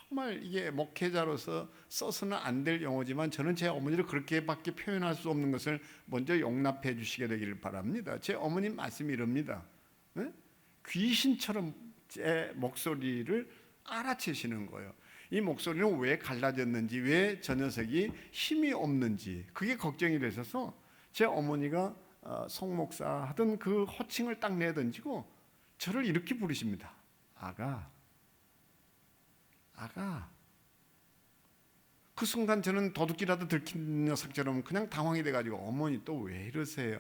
정말 이게 목회자로서 써서는 안 될 용어지만 저는 제 어머니를 그렇게밖에 표현할 수 없는 것을 먼저 용납해 주시게 되기를 바랍니다. 제 어머님 말씀이 이럽니다. 귀신처럼 제 목소리를 알아채시는 거예요. 이 목소리는 왜 갈라졌는지, 왜 저 녀석이 힘이 없는지 그게 걱정이 되셔서 제 어머니가 송 목사 하던 그 호칭을 딱 내던지고 저를 이렇게 부르십니다. 아가. 그 순간 저는 도둑이라도 들킨 녀석처럼 그냥 당황이 돼가지고 어머니 또 왜 이러세요?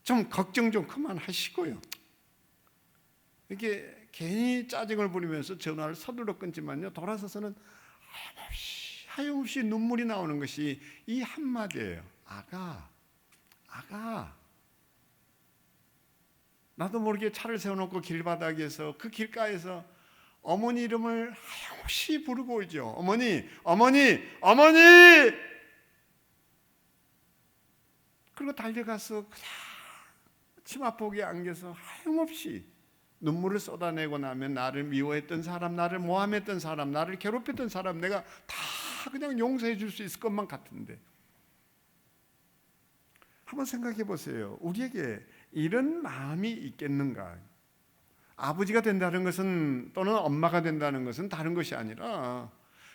좀 걱정 좀 그만하시고요. 이렇게 괜히 짜증을 부리면서 전화를 서둘러 끊지만요, 돌아서서는 하염없이 눈물이 나오는 것이 이 한마디예요. 아가. 나도 모르게 차를 세워놓고 길바닥에서 그 길가에서 어머니 이름을 하염없이 부르고 있죠. 어머니. 그리고 달려가서 그냥 치마폭에 안겨서 하염없이 눈물을 쏟아내고 나면 나를 미워했던 사람, 나를 모함했던 사람, 나를 괴롭혔던 사람 내가 다 그냥 용서해 줄 수 있을 것만 같은데, 한번 생각해 보세요. 우리에게 이런 마음이 있겠는가? 아버지가 된다는 것은, 또는 엄마가 된다는 것은 다른 것이 아니라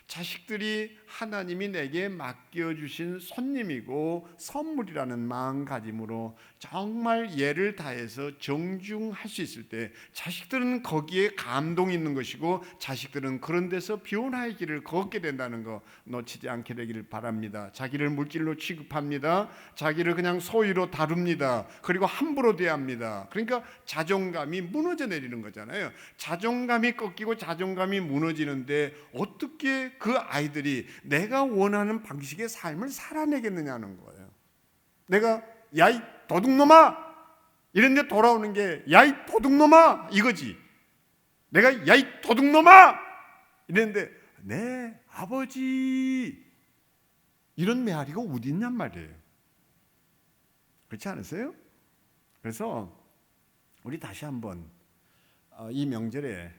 자식들이 하나님이 내게 맡겨주신 손님이고 선물이라는 마음가짐으로 정말 예를 다해서 정중할 수 있을 때 자식들은 거기에 감동이 있는 것이고 자식들은 그런 데서 변화의 길을 걷게 된다는 거 놓치지 않게 되기를 바랍니다. 자기를 물질로 취급합니다. 자기를 그냥 소위로 다룹니다. 그리고 함부로 대합니다. 그러니까 자존감이 무너져 내리는 거잖아요. 자존감이 꺾이고 자존감이 무너지는데 어떻게 그 아이들이 내가 원하는 방식의 삶을 살아내겠느냐는 거예요. 내가 야이 도둑놈아 이랬는데 돌아오는 게 야이 도둑놈아 이거지. 내가 야이 도둑놈아 이랬는데 네 아버지 이런 메아리가 어디 있냔 말이에요. 그렇지 않으세요? 그래서 우리 다시 한번 이 명절에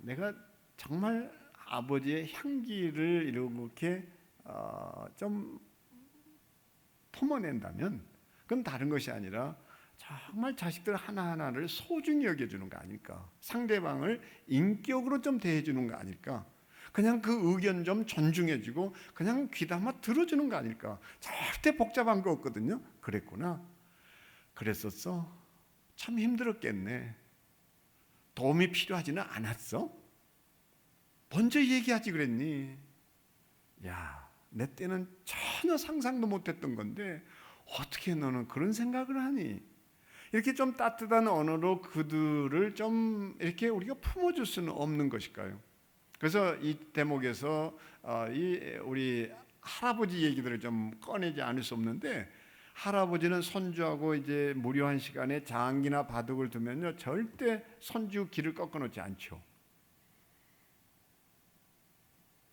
내가 정말 아버지의 향기를 이렇게 좀 품어낸다면 그건 다른 것이 아니라 정말 자식들 하나하나를 소중히 여겨주는 거 아닐까? 상대방을 인격으로 좀 대해주는 거 아닐까? 그냥 그 의견 좀 존중해주고 그냥 귀담아 들어주는 거 아닐까? 절대 복잡한 거 없거든요. 그랬구나. 그랬었어. 참 힘들었겠네. 도움이 필요하지는 않았어? 먼저 얘기하지 그랬니? 야, 내 때는 전혀 상상도 못했던 건데 어떻게 너는 그런 생각을 하니? 이렇게 좀 따뜻한 언어로 그들을 좀 이렇게 우리가 품어줄 수는 없는 것일까요? 그래서 이 대목에서 우리 할아버지 얘기들을 좀 꺼내지 않을 수 없는데, 할아버지는 손주하고 이제 무료한 시간에 장기나 바둑을 두면요 절대 손주 길을 꺾어놓지 않죠.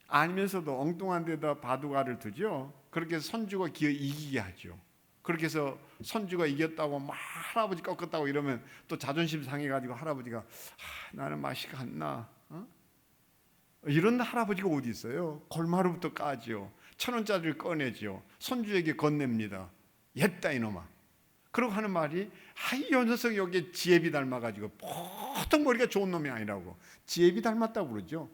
아니면서도 엉뚱한 데다 바둑알을 두죠. 그렇게 해서 손주가 기어 이기게 하죠. 그렇게 해서 손주가 이겼다고 막 할아버지 꺾었다고 이러면 또 자존심 상해가지고 할아버지가 나는 맛이 갔나? 이런 할아버지가 어디 있어요? 골마루부터 까죠. 1,000원짜리를 꺼내죠. 손주에게 건넵니다. 옛다 이놈아. 그러고 하는 말이 이 녀석 여기 지혜비 닮아가지고 보통 머리가 좋은 놈이 아니라고 지혜비 닮았다고 그러죠.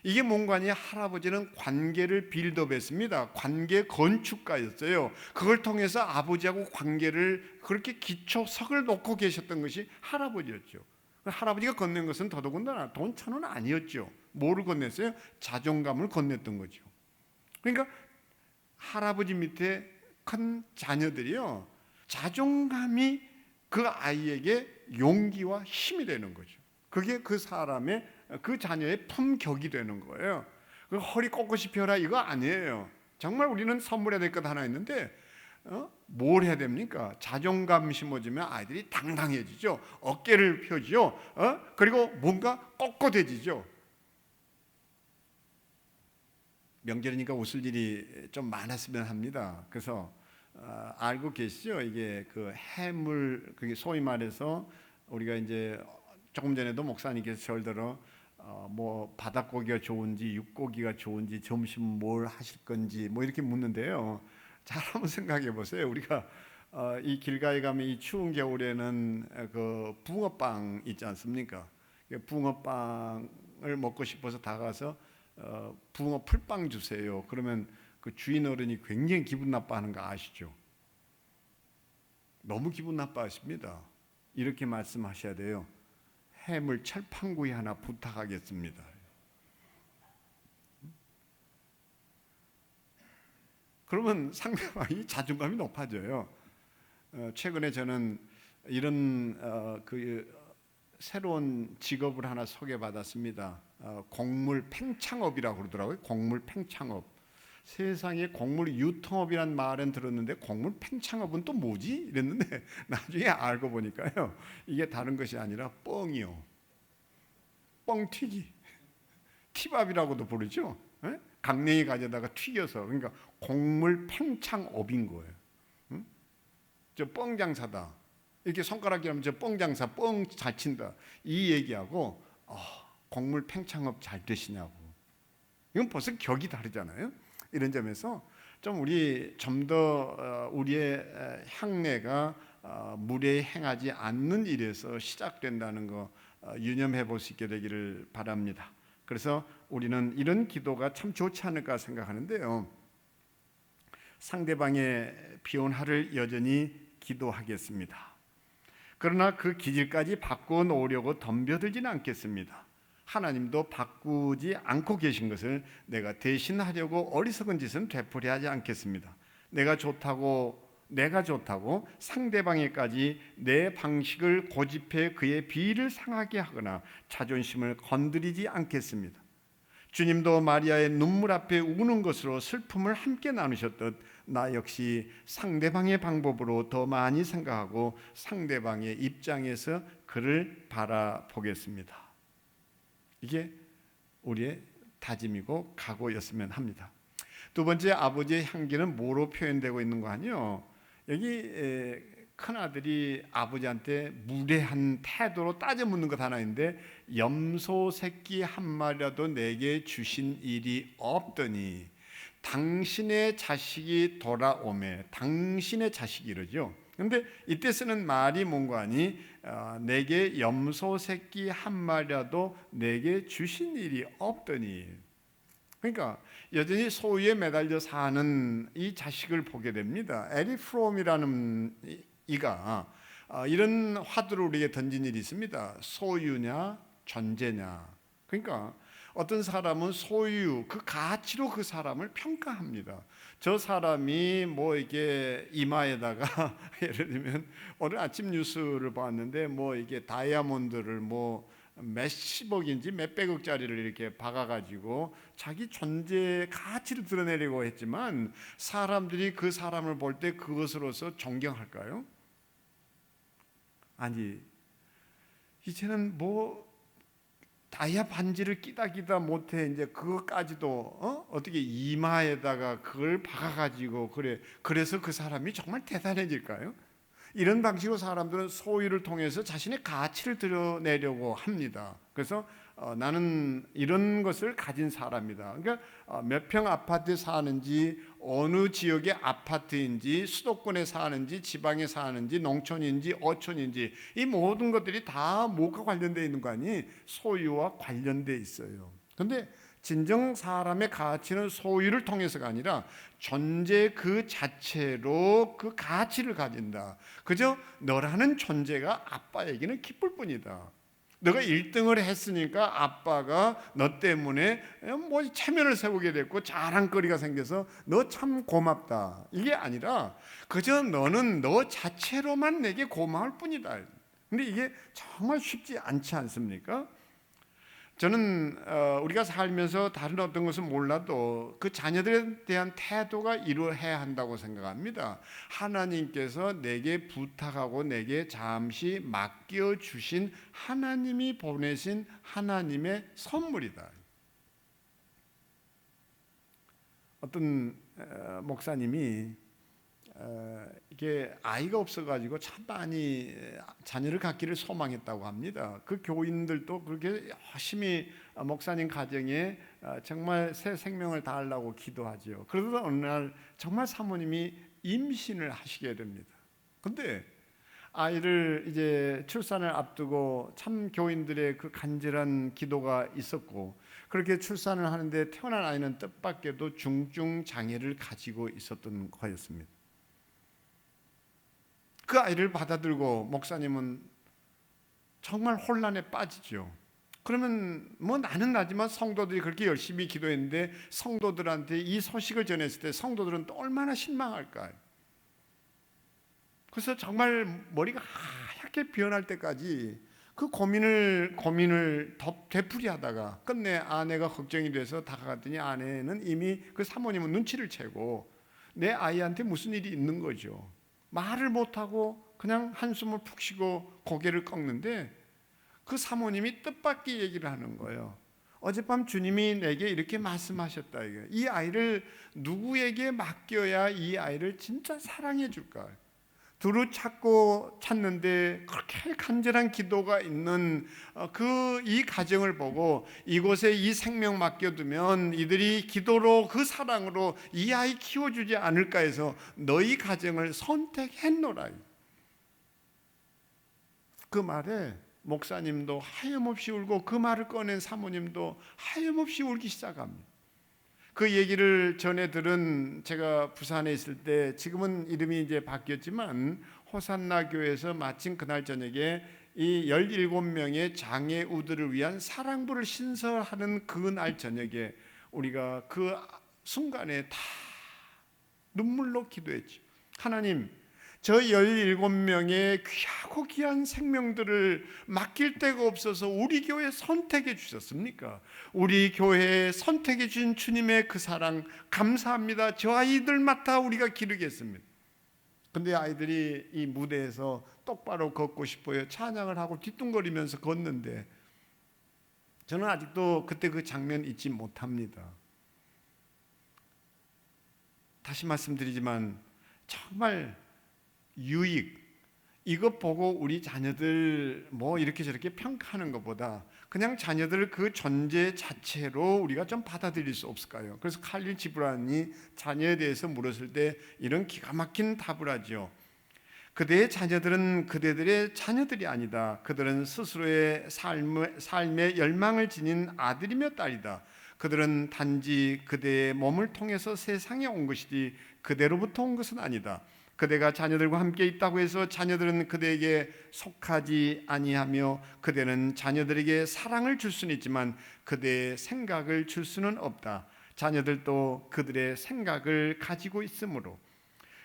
이게 뭔가니 할아버지는 관계를 빌드업했습니다. 관계 건축가였어요. 그걸 통해서 아버지하고 관계를 그렇게 기초석을 놓고 계셨던 것이 할아버지였죠. 할아버지가 건넨 것은 더더군다나 돈 1,000원 아니었죠. 뭐를 건넸어요? 자존감을 건넸던 거죠. 그러니까 할아버지 밑에 큰 자녀들이요, 자존감이 그 아이에게 용기와 힘이 되는 거죠. 그게 그 사람의, 그 자녀의 품격이 되는 거예요. 그 허리 꼿꼿이 펴라 이거 아니에요. 정말 우리는 선물해야 될 것 하나 있는데 뭘 해야 됩니까? 자존감 심어주면 아이들이 당당해지죠. 어깨를 펴죠. 그리고 뭔가 꼿꼿해지죠. 명절이니까 웃을 일이 좀 많았으면 합니다. 그래서 알고 계시죠? 이게 그 해물, 그게 소위 말해서 우리가 이제 조금 전에도 목사님께서 절 들어 뭐 바닷고기가 좋은지 육고기가 좋은지 점심 뭘 하실 건지 뭐 이렇게 묻는데요. 잘 한번 생각해 보세요. 우리가 이 길가에 가면 이 추운 겨울에는 그 붕어빵 있지 않습니까? 붕어빵을 먹고 싶어서 다가서 붕어 풀빵 주세요. 그러면 그 주인 어른이 굉장히 기분 나빠하는 거 아시죠? 너무 기분 나빠하십니다. 이렇게 말씀하셔야 돼요. 해물 철판구이 하나 부탁하겠습니다. 그러면 상대방이 자존감이 높아져요. 최근에 저는 이런 새로운 직업을 하나 소개받았습니다. 곡물 팽창업이라고 그러더라고요. 곡물 팽창업. 세상에 곡물 유통업이란 말은 들었는데 곡물 팽창업은 또 뭐지? 이랬는데 나중에 알고 보니까요, 이게 다른 것이 아니라 뻥이요. 뻥튀기. 티밥이라고도 부르죠. 강냉이 가져다가 튀겨서. 그러니까 곡물 팽창업인 거예요. 저 뻥장사다. 이렇게 손가락이 하면 저 뻥장사 뻥 잘 친다. 이 얘기하고 곡물 팽창업 잘 되시냐고. 이건 벌써 격이 다르잖아요. 이런 점에서 좀 우리 좀 더 우리의 향내가 무례히 행하지 않는 일에서 시작된다는 거 유념해 볼 수 있게 되기를 바랍니다. 그래서 우리는 이런 기도가 참 좋지 않을까 생각하는데요. 상대방의 비온하를 여전히 기도하겠습니다. 그러나 그 기질까지 바꾸어 놓으려고 덤벼들지는 않겠습니다. 하나님도 바꾸지 않고 계신 것을 내가 대신하려고 어리석은 짓은 되풀이 하지 않겠습니다. 내가 좋다고 상대방에까지 내 방식을 고집해 그의 비위를 상하게 하거나 자존심을 건드리지 않겠습니다. 주님도 마리아의 눈물 앞에 우는 것으로 슬픔을 함께 나누셨듯 나 역시 상대방의 방법으로 더 많이 생각하고 상대방의 입장에서 그를 바라보겠습니다. 이게 우리의 다짐이고 각오였으면 합니다. 두 번째, 아버지의 향기는 뭐로 표현되고 있는 거 아니요? 여기 큰아들이 아버지한테 무례한 태도로 따져 묻는 것 하나 있는데, 염소 새끼 한 마리라도 내게 주신 일이 없더니 당신의 자식이 돌아오매. 당신의 자식이 이러죠. 그런데 이때 쓰는 말이 뭔가 하니 내게 염소 새끼 한 마리라도 내게 주신 일이 없더니. 그러니까 여전히 소유에 매달려 사는 이 자식을 보게 됩니다. 에리 프롬이라는 이가 이런 화두를 우리에게 던진 일이 있습니다. 소유냐 존재냐. 그러니까 어떤 사람은 소유, 그 가치로 그 사람을 평가합니다. 저 사람이 뭐 이게 이마에다가 예를 들면 오늘 아침 뉴스를 봤는데 뭐 이게 다이아몬드를 뭐 몇십억인지 몇백억짜리를 이렇게 박아가지고 자기 존재 가치를 드러내려고 했지만 사람들이 그 사람을 볼 때 그것으로서 존경할까요? 아니, 이제는 뭐 다이아 반지를 끼다 못해 이제 그것까지도 어떻게 이마에다가 그걸 박아가지고 그래서 그 사람이 정말 대단해질까요? 이런 방식으로 사람들은 소유를 통해서 자신의 가치를 드러내려고 합니다. 그래서 나는 이런 것을 가진 사람이다. 그러니까 몇 평 아파트에 사는지, 어느 지역의 아파트인지, 수도권에 사는지, 지방에 사는지, 농촌인지, 어촌인지, 이 모든 것들이 다 뭐가 관련되어 있는 거 아니? 소유와 관련되어 있어요. 근데 진정 사람의 가치는 소유를 통해서가 아니라 존재 그 자체로 그 가치를 가진다. 그저 너라는 존재가 아빠에게는 기쁠 뿐이다. 너가 1등을 했으니까 아빠가 너 때문에 뭐 체면을 세우게 됐고 자랑거리가 생겨서 너 참 고맙다. 이게 아니라 그저 너는 너 자체로만 내게 고마울 뿐이다. 근데 이게 정말 쉽지 않지 않습니까? 저는 우리가 살면서 다른 어떤 것은 몰라도 그 자녀들에 대한 태도가 이러해야 한다고 생각합니다. 하나님께서 내게 부탁하고 내게 잠시 맡겨주신 하나님이 보내신 하나님의 선물이다. 어떤 목사님이 이게 아이가 없어가지고 참 많이 자녀를 갖기를 소망했다고 합니다. 그 교인들도 그렇게 열심히 목사님 가정에 정말 새 생명을 다하려고 기도하죠. 그러다 어느 날 정말 사모님이 임신을 하시게 됩니다. 근데 아이를 이제 출산을 앞두고 참 교인들의 그 간절한 기도가 있었고, 그렇게 출산을 하는데 태어난 아이는 뜻밖에도 중증 장애를 가지고 있었던 거였습니다. 그 아이를 받아들고 목사님은 정말 혼란에 빠지죠. 그러면 뭐 나는 나지만 성도들이 그렇게 열심히 기도했는데 성도들한테 이 소식을 전했을 때 성도들은 또 얼마나 실망할까요? 그래서 정말 머리가 하얗게 변할 때까지 그 고민을 되풀이하다가 끝내 아내가 걱정이 돼서 다가갔더니 아내는 이미 그 사모님은 눈치를 채고 내 아이한테 무슨 일이 있는 거죠. 말을 못하고 그냥 한숨을 푹 쉬고 고개를 꺾는데 그 사모님이 뜻밖의 얘기를 하는 거예요. 어젯밤 주님이 내게 이렇게 말씀하셨다. 이 아이를 누구에게 맡겨야 이 아이를 진짜 사랑해 줄까? 두루 찾는데 그렇게 간절한 기도가 있는 이 가정을 보고 이곳에 이 생명 맡겨두면 이들이 기도로 그 사랑으로 이 아이 키워주지 않을까 해서 너희 가정을 선택했노라. 그 말에 목사님도 하염없이 울고 그 말을 꺼낸 사모님도 하염없이 울기 시작합니다. 그 얘기를 전해 들은 제가 부산에 있을 때, 지금은 이름이 이제 바뀌었지만 호산나 교회에서 마침 그날 저녁에 이 17명의 장애우들을 위한 사랑부를 신설하는 그날 저녁에 우리가 그 순간에 다 눈물로 기도했죠. 하나님, 저 17명의 귀하고 귀한 생명들을 맡길 데가 없어서 우리 교회에 선택해 주셨습니까? 우리 교회에 선택해 주신 주님의 그 사랑 감사합니다. 저 아이들 맡아 우리가 기르겠습니다. 근데 아이들이 이 무대에서 똑바로 걷고 싶어요. 찬양을 하고 뒤뚱거리면서 걷는데 저는 아직도 그때 그 장면 잊지 못합니다. 다시 말씀드리지만 정말 유익, 이것 보고 우리 자녀들 뭐 이렇게 저렇게 평가하는 것보다 그냥 자녀들 그 존재 자체로 우리가 좀 받아들일 수 없을까요? 그래서 칼릴 지브란이 자녀에 대해서 물었을 때 이런 기가 막힌 답을 하죠. 그대의 자녀들은 그대들의 자녀들이 아니다. 그들은 스스로의 삶의 열망을 지닌 아들이며 딸이다. 그들은 단지 그대의 몸을 통해서 세상에 온 것이지 그대로부터 온 것은 아니다. 그대가 자녀들과 함께 있다고 해서 자녀들은 그대에게 속하지 아니하며 그대는 자녀들에게 사랑을 줄 수는 있지만 그대의 생각을 줄 수는 없다. 자녀들도 그들의 생각을 가지고 있으므로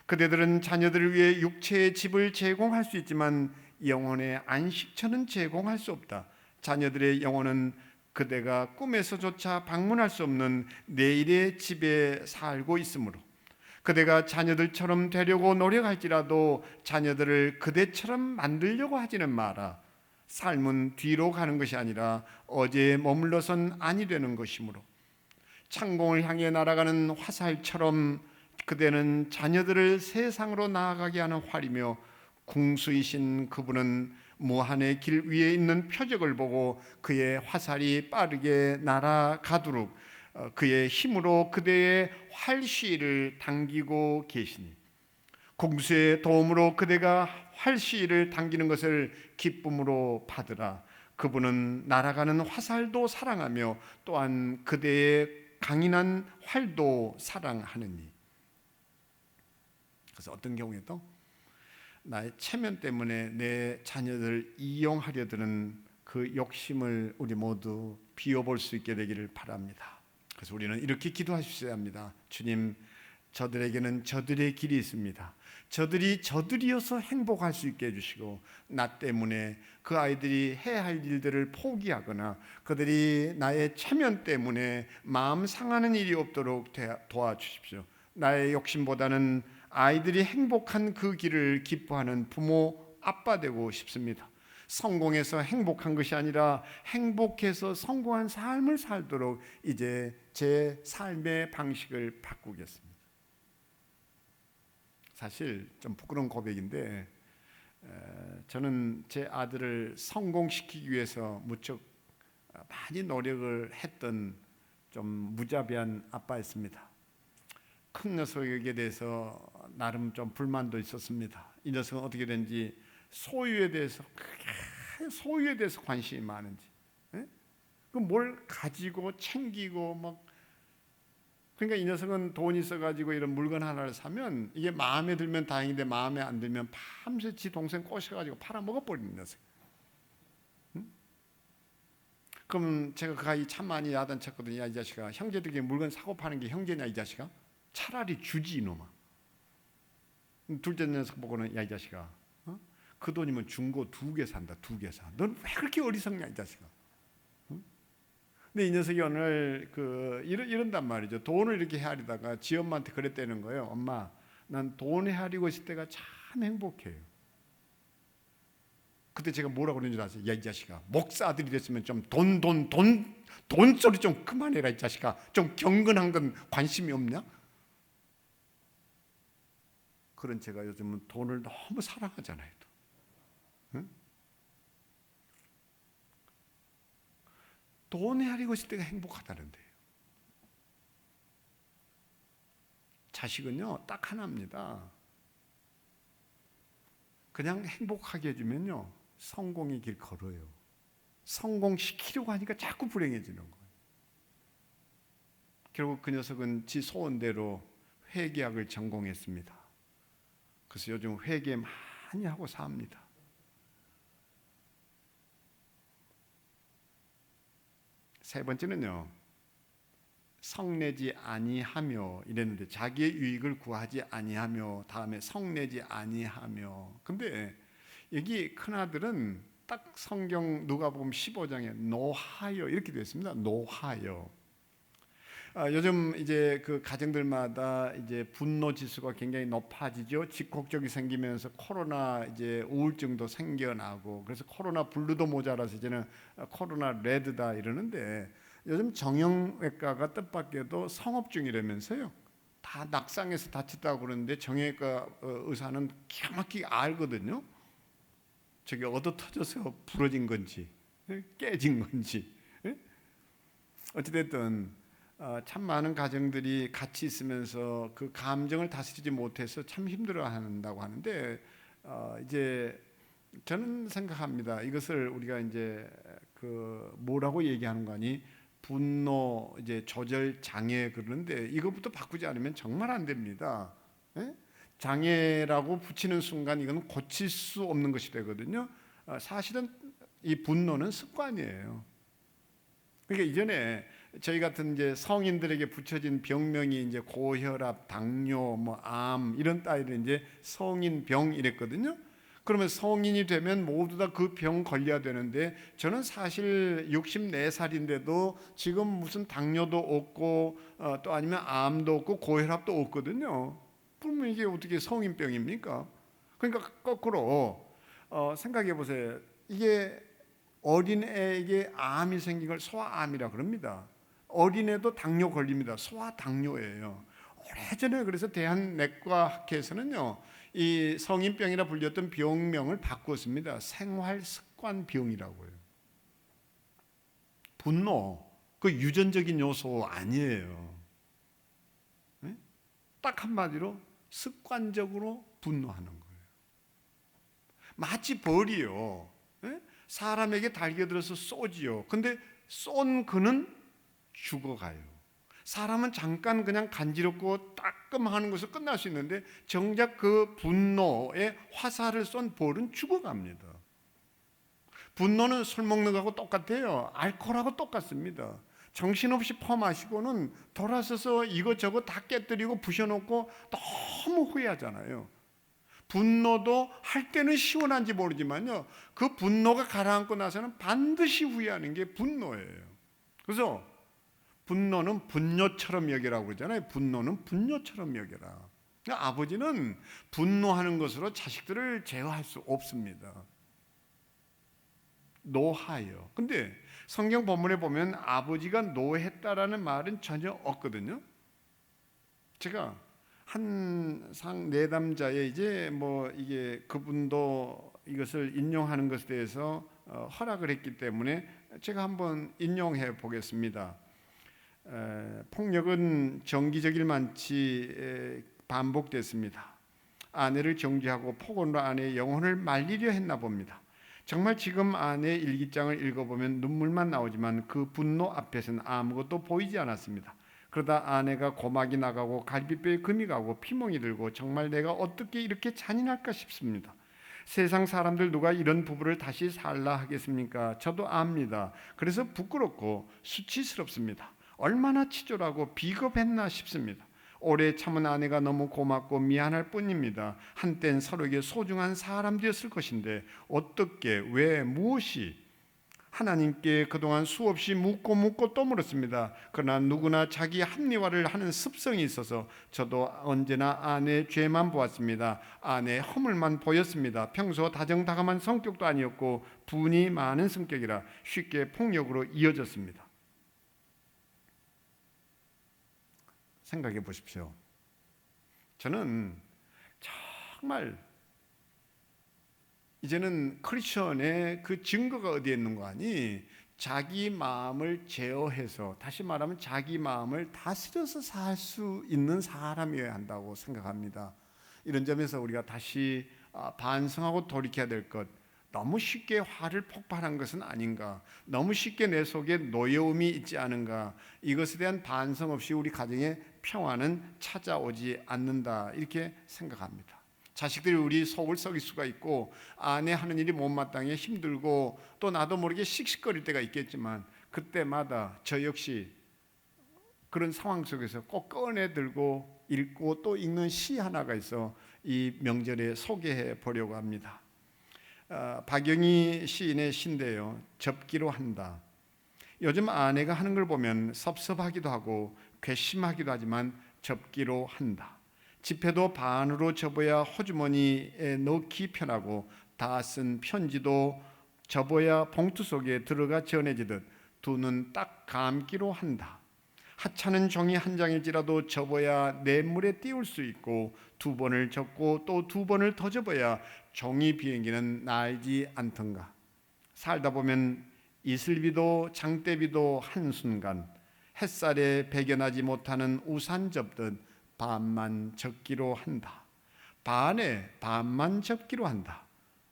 그대들은 자녀들을 위해 육체의 집을 제공할 수 있지만 영혼의 안식처는 제공할 수 없다. 자녀들의 영혼은 그대가 꿈에서조차 방문할 수 없는 내일의 집에 살고 있으므로 그대가 자녀들처럼 되려고 노력할지라도 자녀들을 그대처럼 만들려고 하지는 마라. 삶은 뒤로 가는 것이 아니라 어제에 머물러선 아니 되는 것이므로 창공을 향해 날아가는 화살처럼 그대는 자녀들을 세상으로 나아가게 하는 활이며 궁수이신 그분은 무한의 길 위에 있는 표적을 보고 그의 화살이 빠르게 날아가도록 그의 힘으로 그대의 활시를 당기고 계시니 공수의 도움으로 그대가 활시를 당기는 것을 기쁨으로 받으라. 그분은 날아가는 화살도 사랑하며 또한 그대의 강인한 활도 사랑하느니. 그래서 어떤 경우에도 나의 체면 때문에 내 자녀들을 이용하려 드는 그 욕심을 우리 모두 비워볼 수 있게 되기를 바랍니다. 그래서 우리는 이렇게 기도하셔야 합니다. 주님, 저들에게는 저들의 길이 있습니다. 저들이 저들이어서 행복할 수 있게 해주시고 나 때문에 그 아이들이 해야 할 일들을 포기하거나 그들이 나의 체면 때문에 마음 상하는 일이 없도록 도와주십시오. 나의 욕심보다는 아이들이 행복한 그 길을 기뻐하는 부모, 아빠 되고 싶습니다. 성공해서 행복한 것이 아니라 행복해서 성공한 삶을 살도록 이제 제 삶의 방식을 바꾸겠습니다. 사실 좀 부끄러운 고백인데 저는 제 아들을 성공시키기 위해서 무척 많이 노력을 했던 좀 무자비한 아빠였습니다. 큰 녀석에게 대해서 나름 좀 불만도 있었습니다. 이 녀석은 어떻게 된지 소유에 대해서 관심이 많은지, 그 뭘 가지고 챙기고 막 그러니까 이 녀석은 돈이 있어가지고 이런 물건 하나를 사면 이게 마음에 들면 다행인데 마음에 안 들면 밤새 지 동생 꼬셔가지고 팔아먹어버리는 녀석. 그럼 제가 그 아이 참 많이 야단쳤거든요. 야, 이 자식아, 형제들에게 물건 사고 파는 게 형제냐 이 자식아? 차라리 주지 이놈아. 둘째 녀석 보고는 야, 이 자식아, 그 돈이면 중고 2개 산다. 2개 사. 넌 왜 그렇게 어리석냐 이 자식아? 근데 이 녀석이 오늘 이런단 말이죠. 돈을 이렇게 헤아리다가 지 엄마한테 그랬다는 거예요. 엄마, 난 돈 헤아리고 있을 때가 참 행복해요. 그때 제가 뭐라고 그랬는지 아세요? 야, 이 자식아, 목사 아들이 됐으면 좀 돈 소리 좀 그만해라 이 자식아. 좀 경건한 건 관심이 없냐? 그런 제가 요즘은 돈을 너무 사랑하잖아요. 응? 돈 헤아리고 있을 때가 행복하다는데요. 자식은요 딱 하나입니다. 그냥 행복하게 해주면요 성공의 길 걸어요. 성공시키려고 하니까 자꾸 불행해지는 거예요. 결국 그 녀석은 지 소원대로 회계학을 전공했습니다. 그래서 요즘 회계 많이 하고 삽니다. 세 번째는요, 성내지 아니하며 이랬는데 자기의 유익을 구하지 아니하며 다음에 성내지 아니하며. 근데 여기 큰아들은 딱 성경 누가복음 15장에 노하여 이렇게 되어 있습니다. 노하여. 요즘 이제 그 가정들마다 이제 분노 지수가 굉장히 높아지죠. 집콕적이 생기면서 코로나 이제 우울증도 생겨나고 그래서 코로나 블루도 모자라서 이제는 코로나 레드다 이러는데 요즘 정형외과가 뜻밖에도 성업 중이라면서요. 다 낙상해서 다쳤다고 그러는데 정형외과 의사는 기가 막히게 알거든요. 저게 얻어 터져서 부러진 건지 깨진 건지. 어찌됐든 참 많은 가정들이 같이 있으면서 그 감정을 다스리지 못해서 참 힘들어한다고 하는데 이제 저는 생각합니다. 이것을 우리가 이제 그 뭐라고 얘기하는 거니? 분노 이제 조절 장애 그러는데 이것부터 바꾸지 않으면 정말 안 됩니다. 장애라고 붙이는 순간 이건 고칠 수 없는 것이 되거든요. 사실은 이 분노는 습관이에요. 그러니까 이전에 저희 같은 이제 성인들에게 붙여진 병명이 이제 고혈압, 당뇨, 암 이런 따위를 이제 성인병 이랬거든요. 그러면 성인이 되면 모두 다 그 병 걸려야 되는데 저는 사실 64살인데도 지금 무슨 당뇨도 없고 또 아니면 암도 없고 고혈압도 없거든요. 그러면 이게 어떻게 성인병입니까? 그러니까 거꾸로 생각해 보세요. 이게 어린애에게 암이 생긴 걸 소아암이라 그럽니다. 어린애도 당뇨 걸립니다. 소아당뇨예요. 오래전에 그래서 대한내과학회에서는요 이 성인병이라 불렸던 병명을 바꿨습니다. 생활습관병이라고요. 분노, 그 유전적인 요소 아니에요. 네? 딱 한마디로 습관적으로 분노하는 거예요. 마치 벌이요. 네? 사람에게 달겨들어서 쏘지요. 근데 쏜 그는 죽어가요. 사람은 잠깐 그냥 간지럽고 따끔하는 것으로 끝날 수 있는데 정작 그 분노에 화살을 쏜 벌은 죽어갑니다. 분노는 술 먹는 거하고 똑같아요. 알코올하고 똑같습니다. 정신없이 퍼마시고는 돌아서서 이것저것 다 깨뜨리고 부셔놓고 너무 후회하잖아요. 분노도 할 때는 시원한지 모르지만요, 그 분노가 가라앉고 나서는 반드시 후회하는 게 분노예요. 그래서 분노는 분뇨처럼 여기라고 그러잖아요. 분노는 분뇨처럼 여겨라. 그러니까 아버지는 분노하는 것으로 자식들을 제어할 수 없습니다. 노하여. 근데 성경 본문에 보면 아버지가 노했다라는 말은 전혀 없거든요. 제가 한 상 내담자의 이제 뭐 이게 그분도 이것을 인용하는 것에 대해서 허락을 했기 때문에 제가 한번 인용해 보겠습니다. 폭력은 정기적일 만치 반복됐습니다. 아내를 정죄하고 폭언으로 아내의 영혼을 말리려 했나 봅니다. 정말 지금 아내의 일기장을 읽어보면 눈물만 나오지만 그 분노 앞에서는 아무것도 보이지 않았습니다. 그러다 아내가 고막이 나가고 갈비뼈에 금이 가고 피멍이 들고 정말 내가 어떻게 이렇게 잔인할까 싶습니다. 세상 사람들 누가 이런 부부를 다시 살라 하겠습니까? 저도 압니다. 그래서 부끄럽고 수치스럽습니다. 얼마나 치졸하고 비겁했나 싶습니다. 오래 참은 아내가 너무 고맙고 미안할 뿐입니다. 한땐 서로에게 소중한 사람되었을 것인데 어떻게, 왜, 무엇이? 하나님께 그동안 수없이 묻고 또 물었습니다. 그러나 누구나 자기 합리화를 하는 습성이 있어서 저도 언제나 아내의 죄만 보았습니다. 아내의 허물만 보였습니다. 평소 다정다감한 성격도 아니었고 분이 많은 성격이라 쉽게 폭력으로 이어졌습니다. 생각해 보십시오. 저는 정말 이제는 크리스천의 그 증거가 어디에 있는 거 아니? 자기 마음을 제어해서, 다시 말하면 자기 마음을 다스려서 살 수 있는 사람이어야 한다고 생각합니다. 이런 점에서 우리가 다시 반성하고 돌이켜야 될 것, 너무 쉽게 화를 폭발한 것은 아닌가, 너무 쉽게 내 속에 노여움이 있지 않은가, 이것에 대한 반성 없이 우리 가정에 평화는 찾아오지 않는다, 이렇게 생각합니다. 자식들이 우리 속을 썩일 수가 있고 아내 하는 일이 못마땅해 힘들고 또 나도 모르게 씩씩거릴 때가 있겠지만 그때마다 저 역시 그런 상황 속에서 꼭 꺼내 들고 읽고 또 읽는 시 하나가 있어 이 명절에 소개해 보려고 합니다. 박영희 시인의 시인데요, 접기로 한다. 요즘 아내가 하는 걸 보면 섭섭하기도 하고 괘씸하기도 하지만 접기로 한다. 지폐도 반으로 접어야 호주머니에 넣기 편하고 다 쓴 편지도 접어야 봉투 속에 들어가 전해지듯 두 눈 딱 감기로 한다. 하찮은 종이 한 장일지라도 접어야 냇물에 띄울 수 있고 두 번을 접고 또 두 번을 더 접어야 종이 비행기는 날지 않던가. 살다 보면 이슬비도 장대비도 한순간 햇살에 배겨나지 못하는 우산 접듯 반만 접기로 한다. 반에 반만 접기로 한다.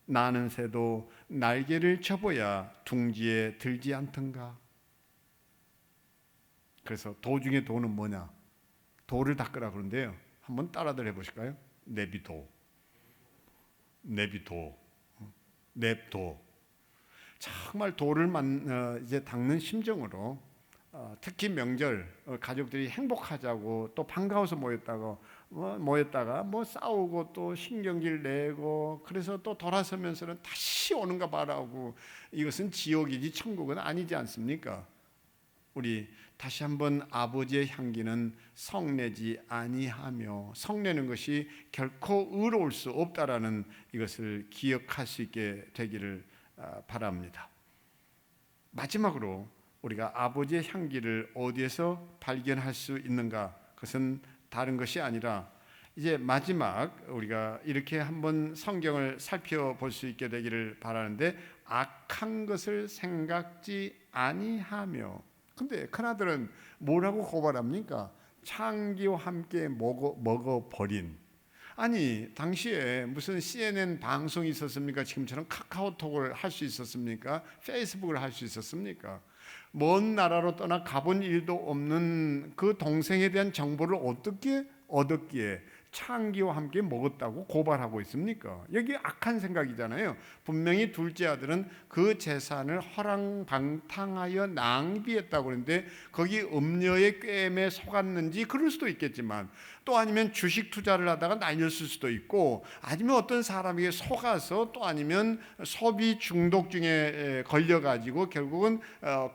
나는 새도 날개를 접어야 둥지에 들지 않던가. 그래서 도 중에 도는 뭐냐? 도를 닦으라 그러는데요, 한번 따라들 해보실까요? 내비도, 내비도, 냅도. 정말 도를 이제 닦는 심정으로 특히 명절 가족들이 행복하자고 또 반가워서 모였다가 뭐 싸우고 또 신경질 내고 그래서 또 돌아서면서는 다시 오는가 봐라고, 이것은 지옥이지 천국은 아니지 않습니까? 우리 다시 한번 아버지의 향기는 성내지 아니하며, 성내는 것이 결코 의로울 수 없다라는 이것을 기억할 수 있게 되기를 바랍니다. 마지막으로 우리가 아버지의 향기를 어디에서 발견할 수 있는가? 그것은 다른 것이 아니라 이제 마지막 우리가 이렇게 한번 성경을 살펴볼 수 있게 되기를 바라는데, 악한 것을 생각지 아니하며. 근데 큰아들은 뭐라고 고발합니까? 창기와 함께 먹어버린. 아니, 당시에 무슨 CNN 방송이 있었습니까? 지금처럼 카카오톡을 할 수 있었습니까? 페이스북을 할 수 있었습니까? 먼 나라로 떠나 가본 일도 없는 그 동생에 대한 정보를 어떻게 얻었기에 창기와 함께 먹었다고 고발하고 있습니까? 여기 악한 생각이잖아요. 분명히 둘째 아들은 그 재산을 허랑방탕하여 낭비했다고 그러는데, 거기 음녀의 꾀임에 속았는지 그럴 수도 있겠지만, 또 아니면 주식 투자를 하다가 날렸을 수도 있고, 아니면 어떤 사람에게 속아서, 또 아니면 소비 중독증에 걸려가지고 결국은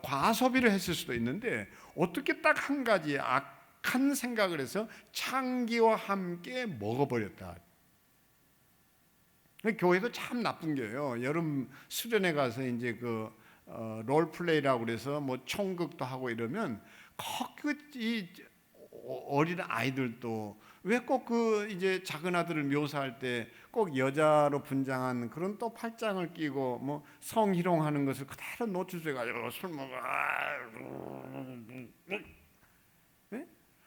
과소비를 했을 수도 있는데, 어떻게 딱 한 가지 악한 생각을 해서 창기와 함께 먹어버렸다. 교회도 참 나쁜 게요. 여름 수련회 가서 이제 그 롤플레이라고 그래서 뭐 총극도 하고 이러면 이 어린 아이들도 왜 꼭 그 이제 작은 아들을 묘사할 때 꼭 여자로 분장한 그런 또 팔짱을 끼고 뭐 성희롱하는 것을 그대로 노출해 가지고 술 먹어.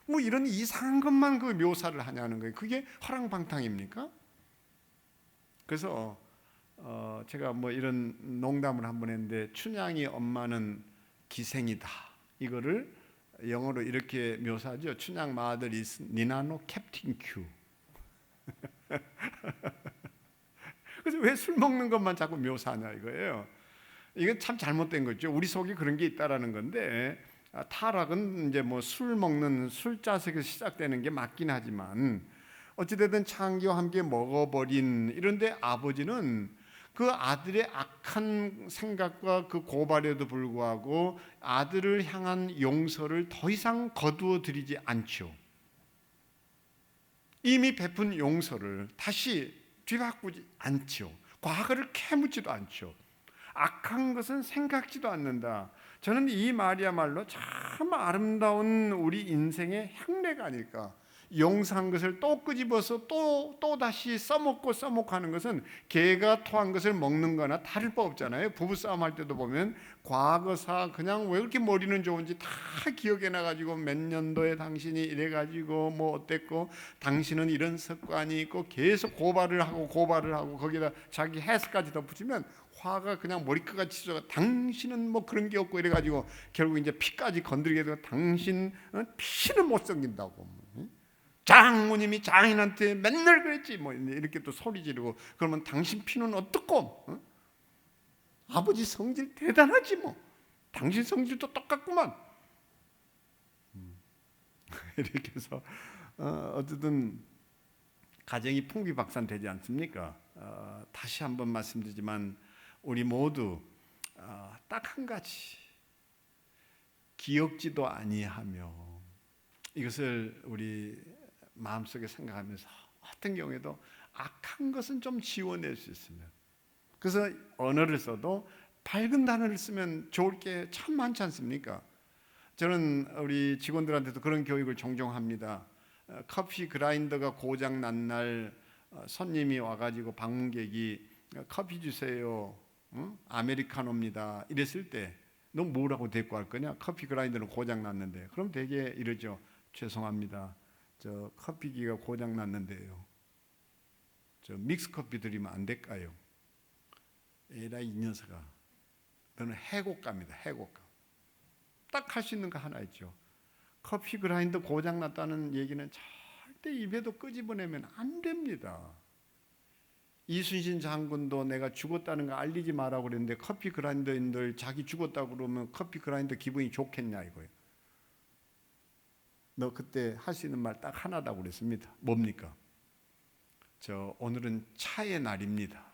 뭐 이런 이상한 것만 그 묘사를 하냐는 거예요. 그게 허랑방탕입니까? 그래서 제가 뭐 이런 농담을 한번 했는데, 춘향이 엄마는 기생이다, 이거를 영어로 이렇게 묘사하죠. 춘향 마들 is 니나노 캡틴 큐. 그래서 왜 술 먹는 것만 자꾸 묘사하냐 이거예요. 이건 참 잘못된 거죠. 우리 속에 그런 게 있다라는 건데, 타락은 이제 뭐 술 먹는 술자석에서 시작되는 게 맞긴 하지만, 어찌되든 창기와 함께 먹어버린. 이런데 아버지는 그 아들의 악한 생각과 그 고발에도 불구하고 아들을 향한 용서를 더 이상 거두어 드리지 않죠. 이미 베푼 용서를 다시 뒤바꾸지 않죠. 과거를 캐묻지도 않죠. 악한 것은 생각지도 않는다. 저는 이 말이야말로 참 아름다운 우리 인생의 향례가 아닐까. 용서한 것을 또 끄집어서 또 다시 써먹고 하는 것은 개가 토한 것을 먹는 거나 다를 바 없잖아요. 부부싸움 할 때도 보면 과거사 그냥 왜 그렇게 머리는 좋은지 다 기억해 놔가지고, 몇 년도에 당신이 이래가지고 뭐 어땠고, 당신은 이런 습관이 있고, 계속 고발을 하고 거기다 자기 해석까지 덧붙이면 화가 그냥 머리끝까지 찢어가. 당신은 뭐 그런 게 없고 이래가지고 결국 이제 피까지 건드리게 되고, 당신은 피는 못 섬긴다고. 장모님이 장인한테 맨날 그랬지 뭐 이렇게 또 소리 지르고, 그러면 당신 피는 어떻고? 아버지 성질 대단하지 뭐. 당신 성질도 똑같구만. 이렇게 해서 어쨌든 가정이 풍비박산되지 않습니까? 다시 한번 말씀드리지만, 우리 모두 딱 한 가지, 기억지도 아니하며, 이것을 우리 마음속에 생각하면서 어떤 경우에도 악한 것은 좀 지워낼 수 있으면, 그래서 언어를 써도 밝은 단어를 쓰면 좋을 게 참 많지 않습니까? 저는 우리 직원들한테도 그런 교육을 종종 합니다. 커피 그라인더가 고장 난 날 손님이 와가지고 방문객이 커피 주세요, 아메리카노입니다, 이랬을 때 너 뭐라고 대꾸할 거냐? 커피 그라인더는 고장 났는데. 그럼 되게 이러죠. 죄송합니다, 저 커피기가 고장 났는데요, 저 믹스커피 드리면 안 될까요? 에라이 이 녀석아, 너는 해고감이다, 해고감. 딱 할 수 있는 거 하나 있죠. 커피 그라인더 고장 났다는 얘기는 절대 입에도 끄집어내면 안 됩니다. 이순신 장군도 내가 죽었다는 거 알리지 마라고 그랬는데, 커피 그라인더인들 자기 죽었다고 그러면 커피 그라인더 기분이 좋겠냐 이거예요. 너 그때 할 수 있는 말 딱 하나다고 그랬습니다. 뭡니까? 저 오늘은 차의 날입니다.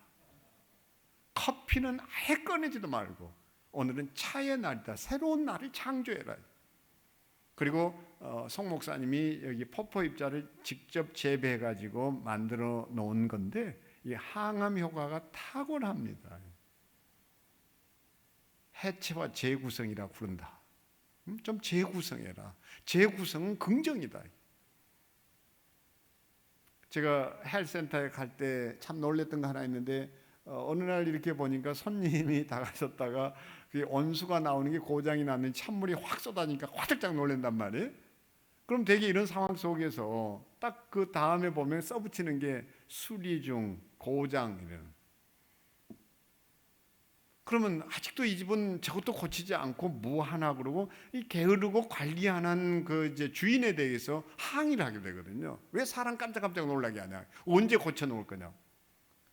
커피는 아예 꺼내지도 말고 오늘은 차의 날이다. 새로운 날을 창조해라. 그리고 송 목사님이 여기 포포 입자를 직접 재배해 가지고 만들어 놓은 건데, 이 항암 효과가 탁월합니다. 해체와 재구성이라 부른다. 좀 재구성해라. 재구성은 긍정이다. 제가 헬스센터에 갈 때 참 놀랬던 거 하나 있는데 어느 날 이렇게 보니까 손님이 다가섰다가 그 온수가 나오는 게 고장이 났는데 찬물이 확 쏟아지니까 화들짝 놀란단 말이에요. 그럼 되게 이런 상황 속에서 딱 그 다음에 보면 써붙이는 게 수리 중, 고장 이런. 그러면 아직도 이 집은 저것도 고치지 않고 무하나 그러고 이 게으르고 관리 안 한 그 이제 주인에 대해서 항의를 하게 되거든요. 왜 사람 깜짝깜짝 놀라게 하냐? 언제 고쳐 놓을 거냐?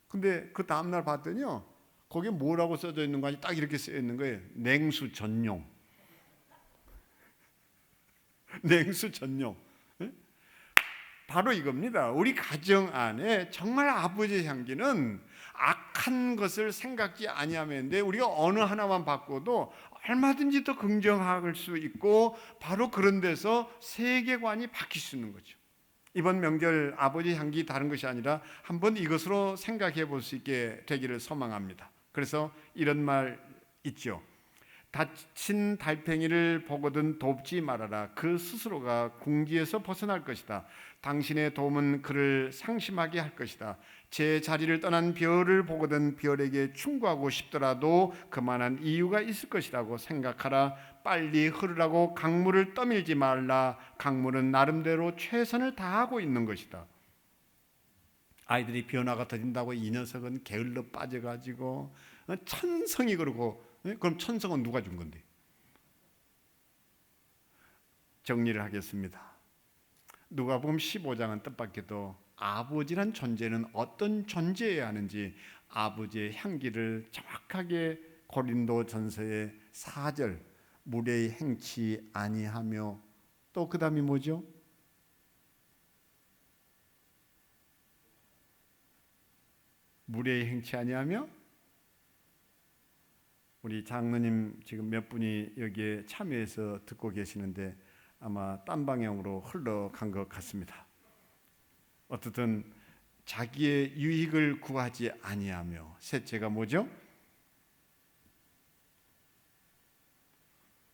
근데 그 다음 날 봤더니요, 거기에 뭐라고 써져 있는 거 아니 딱 이렇게 쓰여 있는 거예요. 냉수 전용. 냉수 전용. 바로 이겁니다. 우리 가정 안에 정말 아버지의 향기는 악한 것을 생각지 아니하면데 우리가 어느 하나만 바꿔도 얼마든지 더 긍정할 수 있고 바로 그런 데서 세계관이 바뀔 수 있는 거죠. 이번 명절 아버지 향기 다른 것이 아니라 한번 이것으로 생각해 볼 수 있게 되기를 소망합니다. 그래서 이런 말 있죠. 다친 달팽이를 보거든 돕지 말아라. 그 스스로가 궁지에서 벗어날 것이다. 당신의 도움은 그를 상심하게 할 것이다. 제 자리를 떠난 별을 보거든 별에게 충고하고 싶더라도 그만한 이유가 있을 것이라고 생각하라. 빨리 흐르라고 강물을 떠밀지 말라. 강물은 나름대로 최선을 다하고 있는 것이다. 아이들이 변화가 더딘다고 이 녀석은 게을러 빠져가지고 천성이 그러고, 그럼 천성은 누가 준 건데? 정리를 하겠습니다. 누가복음 15장은 뜻밖에도 아버지란 존재는 어떤 존재여야 하는지 아버지의 향기를 정확하게 고린도전서의 4절 무례히 행치 아니하며, 또 그 다음이 뭐죠? 무례히 행치 아니하며, 우리 장로님 지금 몇 분이 여기에 참여해서 듣고 계시는데 아마 딴 방향으로 흘러간 것 같습니다. 어떻든 자기의 유익을 구하지 아니하며, 셋째가 뭐죠?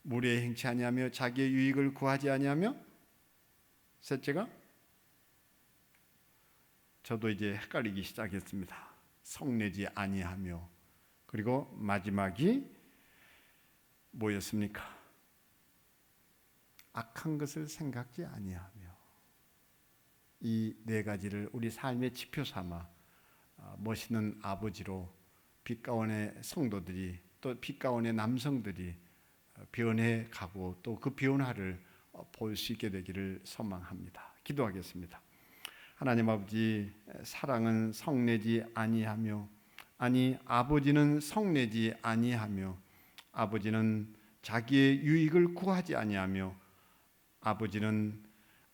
무례히 행치 아니하며 자기의 유익을 구하지 아니하며, 셋째가 저도 이제 헷갈리기 시작했습니다. 성내지 아니하며, 그리고 마지막이 뭐였습니까? 악한 것을 생각지 아니하며. 이 네 가지를 우리 삶의 지표 삼아 멋있는 아버지로 빛가운의 성도들이, 또 빛가운의 남성들이 변해 가고 또 그 변화를 볼 수 있게 되기를 소망합니다. 기도하겠습니다. 하나님 아버지, 사랑은 성내지 아니하며, 아니 아버지는 성내지 아니하며, 아버지는 자기의 유익을 구하지 아니하며, 아버지는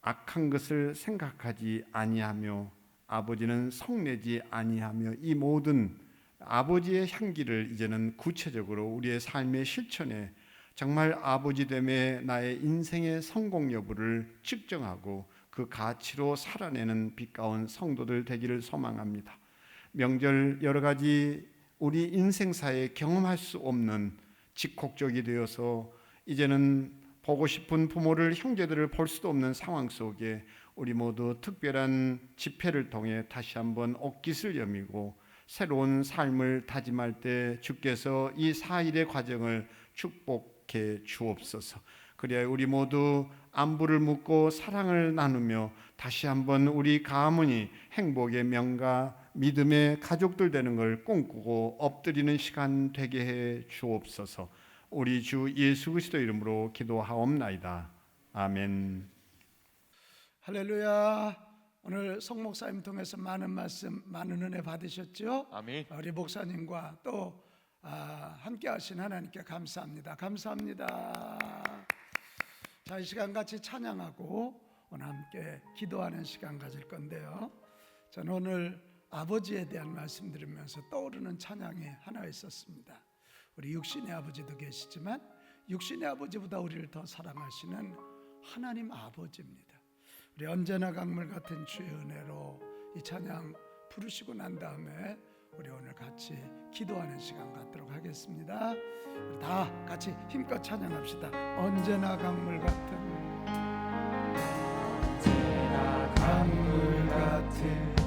악한 것을 생각하지 아니하며, 아버지는 성내지 아니하며, 이 모든 아버지의 향기를 이제는 구체적으로 우리의 삶의 실천에 정말 아버지됨의 나의 인생의 성공 여부를 측정하고 그 가치로 살아내는 빛가운 성도들 되기를 소망합니다. 명절 여러 가지 우리 인생사에 경험할 수 없는 직콕적이 되어서 이제는 보고 싶은 부모를, 형제들을 볼 수도 없는 상황 속에 우리 모두 특별한 집회를 통해 다시 한번 옷깃을 여미고 새로운 삶을 다짐할 때 주께서 이 4일의 과정을 축복해 주옵소서. 그래야 우리 모두 안부를 묻고 사랑을 나누며 다시 한번 우리 가문이 행복의 명가, 믿음의 가족들 되는 걸 꿈꾸고 엎드리는 시간 되게 해 주옵소서. 우리 주 예수 그리스도 이름으로 기도하옵나이다. 아멘. 할렐루야. 오늘 송 목사님 통해서 많은 말씀, 많은 은혜 받으셨죠? 아멘. 우리 목사님과 또 함께 하신 하나님께 감사합니다. 감사합니다. 자, 이 시간 같이 찬양하고 오늘 함께 기도하는 시간 가질 건데요, 저는 오늘 아버지에 대한 말씀 들으면서 떠오르는 찬양이 하나 있었습니다. 우리 육신의 아버지도 계시지만 육신의 아버지보다 우리를 더 사랑하시는 하나님 아버지입니다. 우리 언제나 강물 같은 주의 은혜로 이 찬양 부르시고 난 다음에 우리 오늘 같이 기도하는 시간 갖도록 하겠습니다. 우리 다 같이 힘껏 찬양합시다. 언제나 강물 같은, 언제나 강물 같은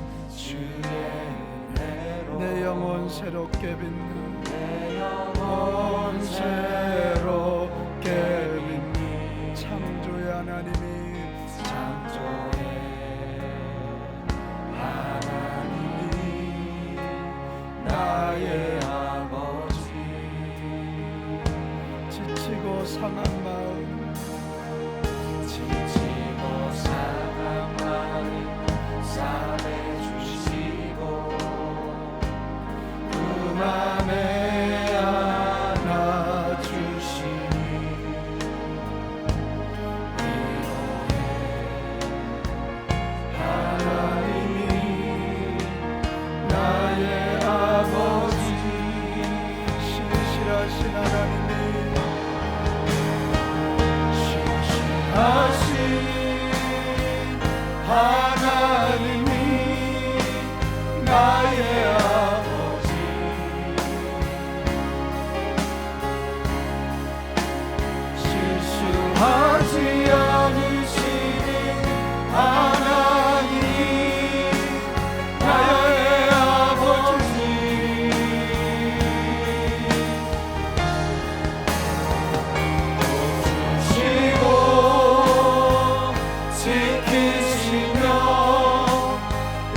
새롭게 빛나 내 영혼 새롭게 빛나 창조의 하나님이 나의 아버지 지치고 상한 마음 싸매주시고 그 맘에 안아주시니 위로해 하나님이 나의 아버지 신실하신 하나님이 신실하신 하나님이 나의 아버지 실수하지 않으시는 하나님 나의 아버지 주시고 지키시며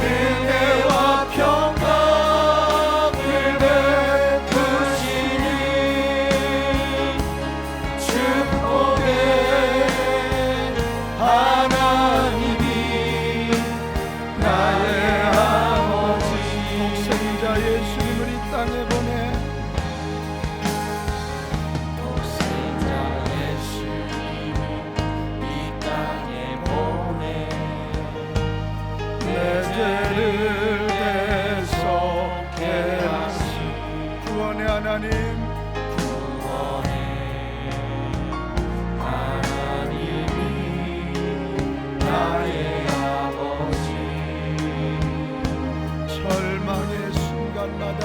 은혜와 평강을 베푸시니 축복의 하나님이 나의 아버지 독생자 예수님을 이 땅에 보내 독생자 예수님을 이 땅에 보내 내 죄를 대속해 하시 구원의 하나님 하나님이 나의 아버지 절망의 순간마다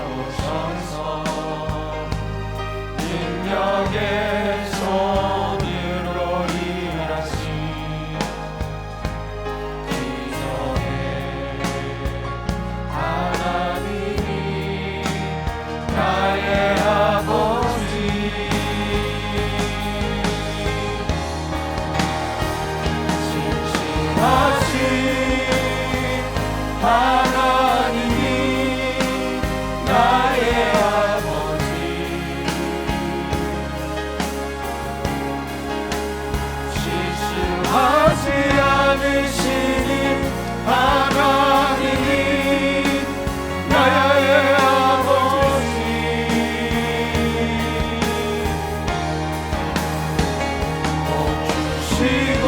찾아오셔서 능력의 손으로 일하시 기도해 하나님이 나의 아버지 진실하신 하나님이 나의 아버지 실수하지 않으시는 하나님이 나의 아버지 복 주시고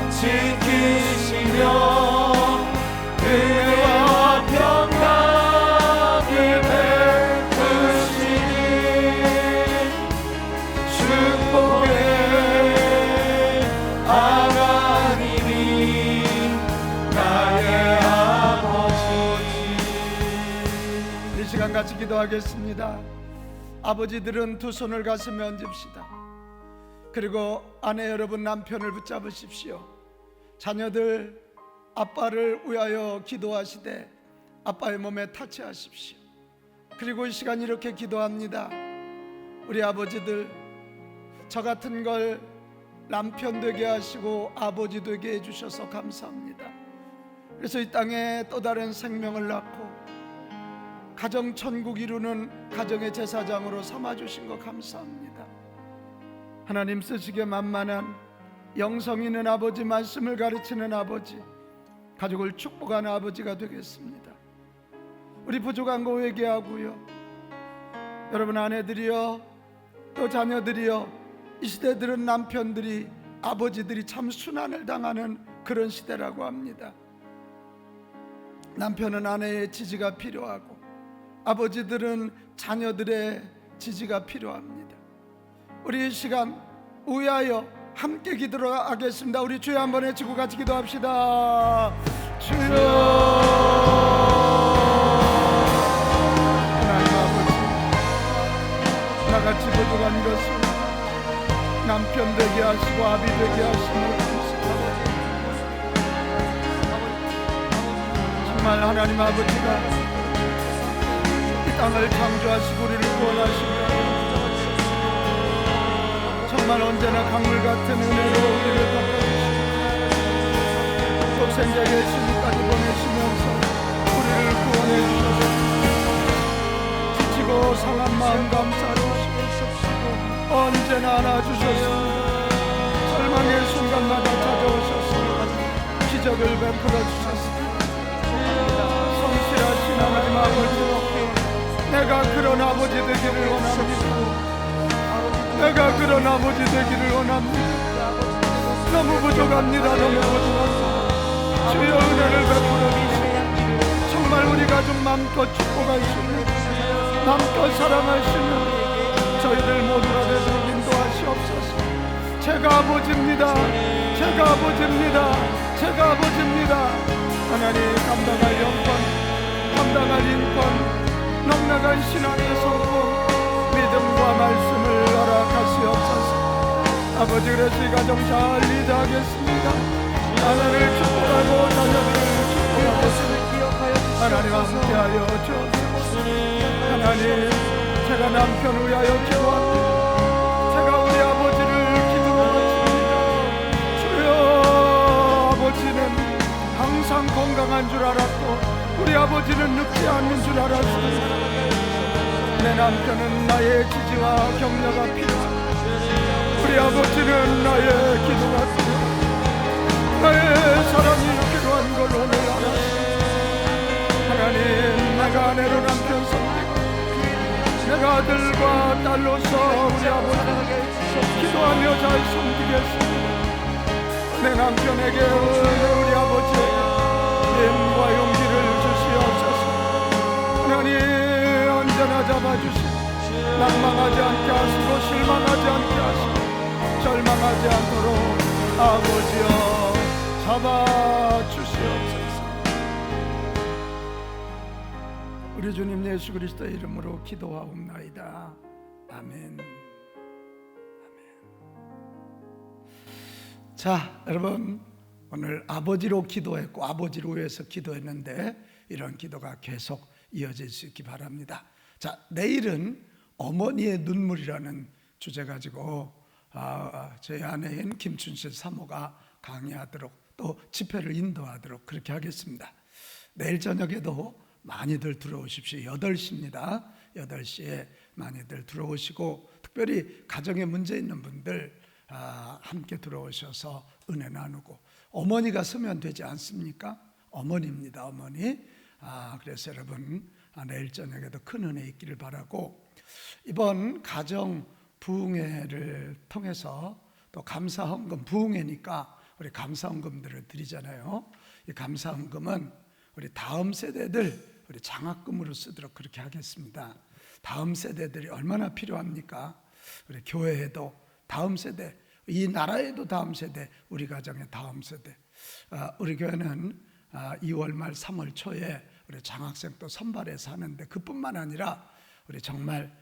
지키시며 은혜와 평강을 베푸시니 축복의 하나님이 나의 아버지 이 시간 같이 기도하겠습니다. 아버지들은 두 손을 가슴에 얹읍시다. 그리고 아내 여러분 남편을 붙잡으십시오. 자녀들 아빠를 위하여 기도하시되 아빠의 몸에 타치하십시오. 그리고 이 시간 이렇게 기도합니다. 우리 아버지들 저 같은 걸 남편 되게 하시고 아버지 되게 해주셔서 감사합니다. 그래서 이 땅에 또 다른 생명을 낳고 가정 천국 이루는 가정의 제사장으로 삼아주신 거 감사합니다. 하나님 쓰시기에 만만한 영성 있는 아버지, 말씀을 가르치는 아버지, 가족을 축복하는 아버지가 되겠습니다. 우리 부족한 거 회개하고요. 여러분 아내들이요 또 자녀들이요 이 시대들은 남편들이 아버지들이 참 순환을 당하는 그런 시대라고 합니다. 남편은 아내의 지지가 필요하고 아버지들은 자녀들의 지지가 필요합니다. 우리 이 시간 위하여 함께 기도하겠습니다. 우리 주여 한번 외치고 같이 기도합시다. 주여 하나님 아버지 나같이 부족한 것을 남편 되게 하시고 아비 되게 하시며 감사합니다. 정말 하나님 아버지가 이 땅을 창조하시고 우리를 구원하시고 정말 언제나 강물 같은 은혜로 우리를 덮어주시고 독생자 예수님까지 보내시면서 우리를 구원해 주셔서 지치고 상한 마음 감사하시고 언제나 안아주셨습니다. 절망의 순간마다 찾아오셨습니다. 기적을 베풀어 주셨습니다. 성실하신 하나님 아버지, 내가 그런 아버지 되기를 원합니다. 내가 그런 아버지 되기를 원합니다. 너무 부족합니다. 너무 부족합니다. 주여 은혜를 베풀어 주시고 정말 우리 가족 마음껏 축복하시고 마음껏 사랑하시는 저희들 모두가 되도록 인도하시옵소서. 제가 아버지입니다. 제가 아버지입니다. 제가 아버지입니다. 하나님 감당할 영권, 감당할 인권, 넉넉한 신앙의 성공, 믿음과 말씀을 허락하시옵소서. 아버지 그래서 이 가정 잘 리드하겠습니다. 하나님을 축복하고 자녀들을 축복하겠습니다. 하나님 함께하여 주옵소서. 하나님 제가 남편을 위하여 기도합니다. 제가 우리 아버지를 기도로 바칩니다. 주여 아버지는 항상 건강한 줄 알았고 우리 아버지는 늙지 않는 줄 알았습니다. 내 남편은 나의 지지와 격려가 필요합니다. 우리 아버지는 나의 기도가 필요합니다. 나의 사랑이 필요한 걸 오늘 알았습니다. 하나님 내가 아내로 남편 섬기고 내가 아들과 딸로서 우리 아버지에게 기도하며 잘 섬기겠습니다. 내 남편에게 우리 아버지에게 힘과 용기를 주시옵소서. 하나님 언제나 잡아주시고 낭망하지 않게 하시고 실망하지 않게 하시고 절망하지 않도록 아버지여 잡아주시옵소서. 우리 주님 예수 그리스도의 이름으로 기도하옵나이다. 아멘. 자, 여러분 오늘 아버지로 기도했고 아버지를 위해서 기도했는데 이런 기도가 계속 이어질 수 있기 바랍니다. 자, 내일은 어머니의 눈물이라는 주제 가지고 저희 아내인 김춘실 사모가 강의하도록 또 집회를 인도하도록 그렇게 하겠습니다. 내일 저녁에도 많이들 들어오십시오. 8시입니다. 8시에 많이들 들어오시고 특별히 가정에 문제 있는 분들 함께 들어오셔서 은혜 나누고 어머니가 서면 되지 않습니까? 어머니입니다. 어머니. 그래서 여러분 내일 저녁에도 큰 은혜 있기를 바라고 이번 가정 부흥회를 통해서 또 감사헌금 부흥회니까 우리 감사헌금들을 드리잖아요. 이 감사헌금은 우리 다음 세대들 우리 장학금으로 쓰도록 그렇게 하겠습니다. 다음 세대들이 얼마나 필요합니까? 우리 교회에도 다음 세대, 이 나라에도 다음 세대, 우리 가정의 다음 세대. 우리 교회는 2월 말 3월 초에 우리 장학생 또 선발해서 하는데 그뿐만 아니라 우리 정말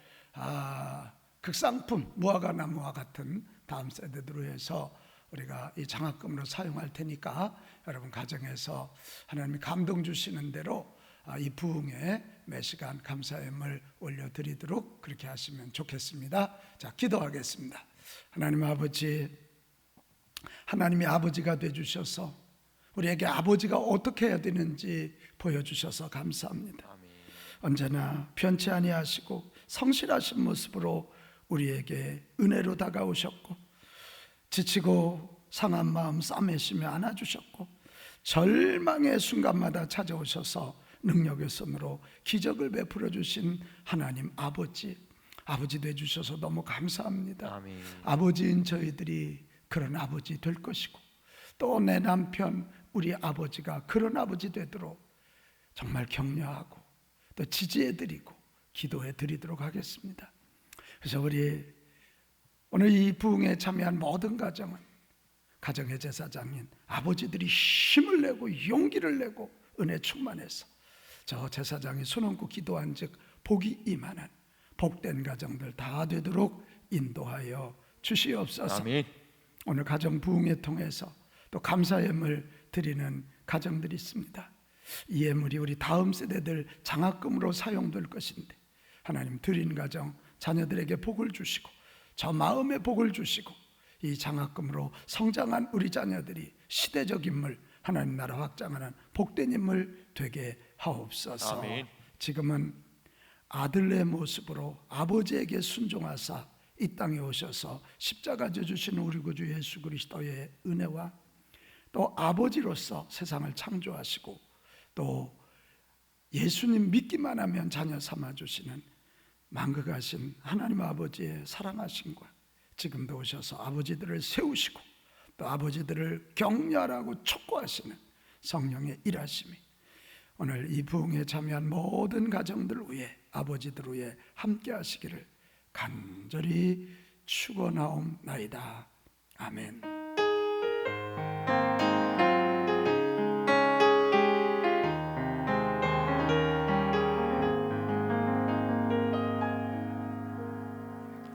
극상품 무화과나무와 같은 다음 세대들을 위해서 우리가 이 장학금으로 사용할 테니까 여러분 가정에서 하나님이 감동 주시는 대로 이 부흥에 매 시간 감사함을 올려드리도록 그렇게 하시면 좋겠습니다. 자, 기도하겠습니다. 하나님 아버지, 하나님이 아버지가 되주셔서 우리에게 아버지가 어떻게 해야 되는지 보여주셔서 감사합니다. 언제나 변치 아니하시고 성실하신 모습으로 우리에게 은혜로 다가오셨고 지치고 상한 마음 싸매시며 안아주셨고 절망의 순간마다 찾아오셔서 능력의 손으로 기적을 베풀어 주신 하나님 아버지 되주셔서 너무 감사합니다. 아멘. 아버지인 저희들이 그런 아버지 될 것이고 또 내 남편 우리 아버지가 그런 아버지 되도록 정말 격려하고 또 지지해드리고 기도해드리도록 하겠습니다. 그래서 우리 오늘 이 부흥에 참여한 모든 가정은 가정의 제사장인 아버지들이 힘을 내고 용기를 내고 은혜 충만해서 저 제사장이 손 얹고 기도한 즉 복이 임하는 복된 가정들 다 되도록 인도하여 주시옵소서. 아멘. 오늘 가정 부흥회 통해서 또 감사함을 드리는 가정들이 있습니다. 이 예물이 우리 다음 세대들 장학금으로 사용될 것인데 하나님 드린 가정 자녀들에게 복을 주시고 저 마음에 복을 주시고 이 장학금으로 성장한 우리 자녀들이 시대적 인물, 하나님 나라 확장하는 복된 인물 되게 하옵소서. 아멘. 지금은 아들의 모습으로 아버지에게 순종하사 이 땅에 오셔서 십자가 져 주신 우리 구주 예수 그리스도의 은혜와 또 아버지로서 세상을 창조하시고 또 예수님 믿기만 하면 자녀 삼아 주시는 만극하신 하나님 아버지의 사랑하심과 지금도 오셔서 아버지들을 세우시고 또 아버지들을 격려하고 촉구하시는 성령의 일하심이 오늘 이 부흥에 참여한 모든 가정들 위해 아버지들 위해 함께 하시기를 간절히 축원하옵나이다. 아멘.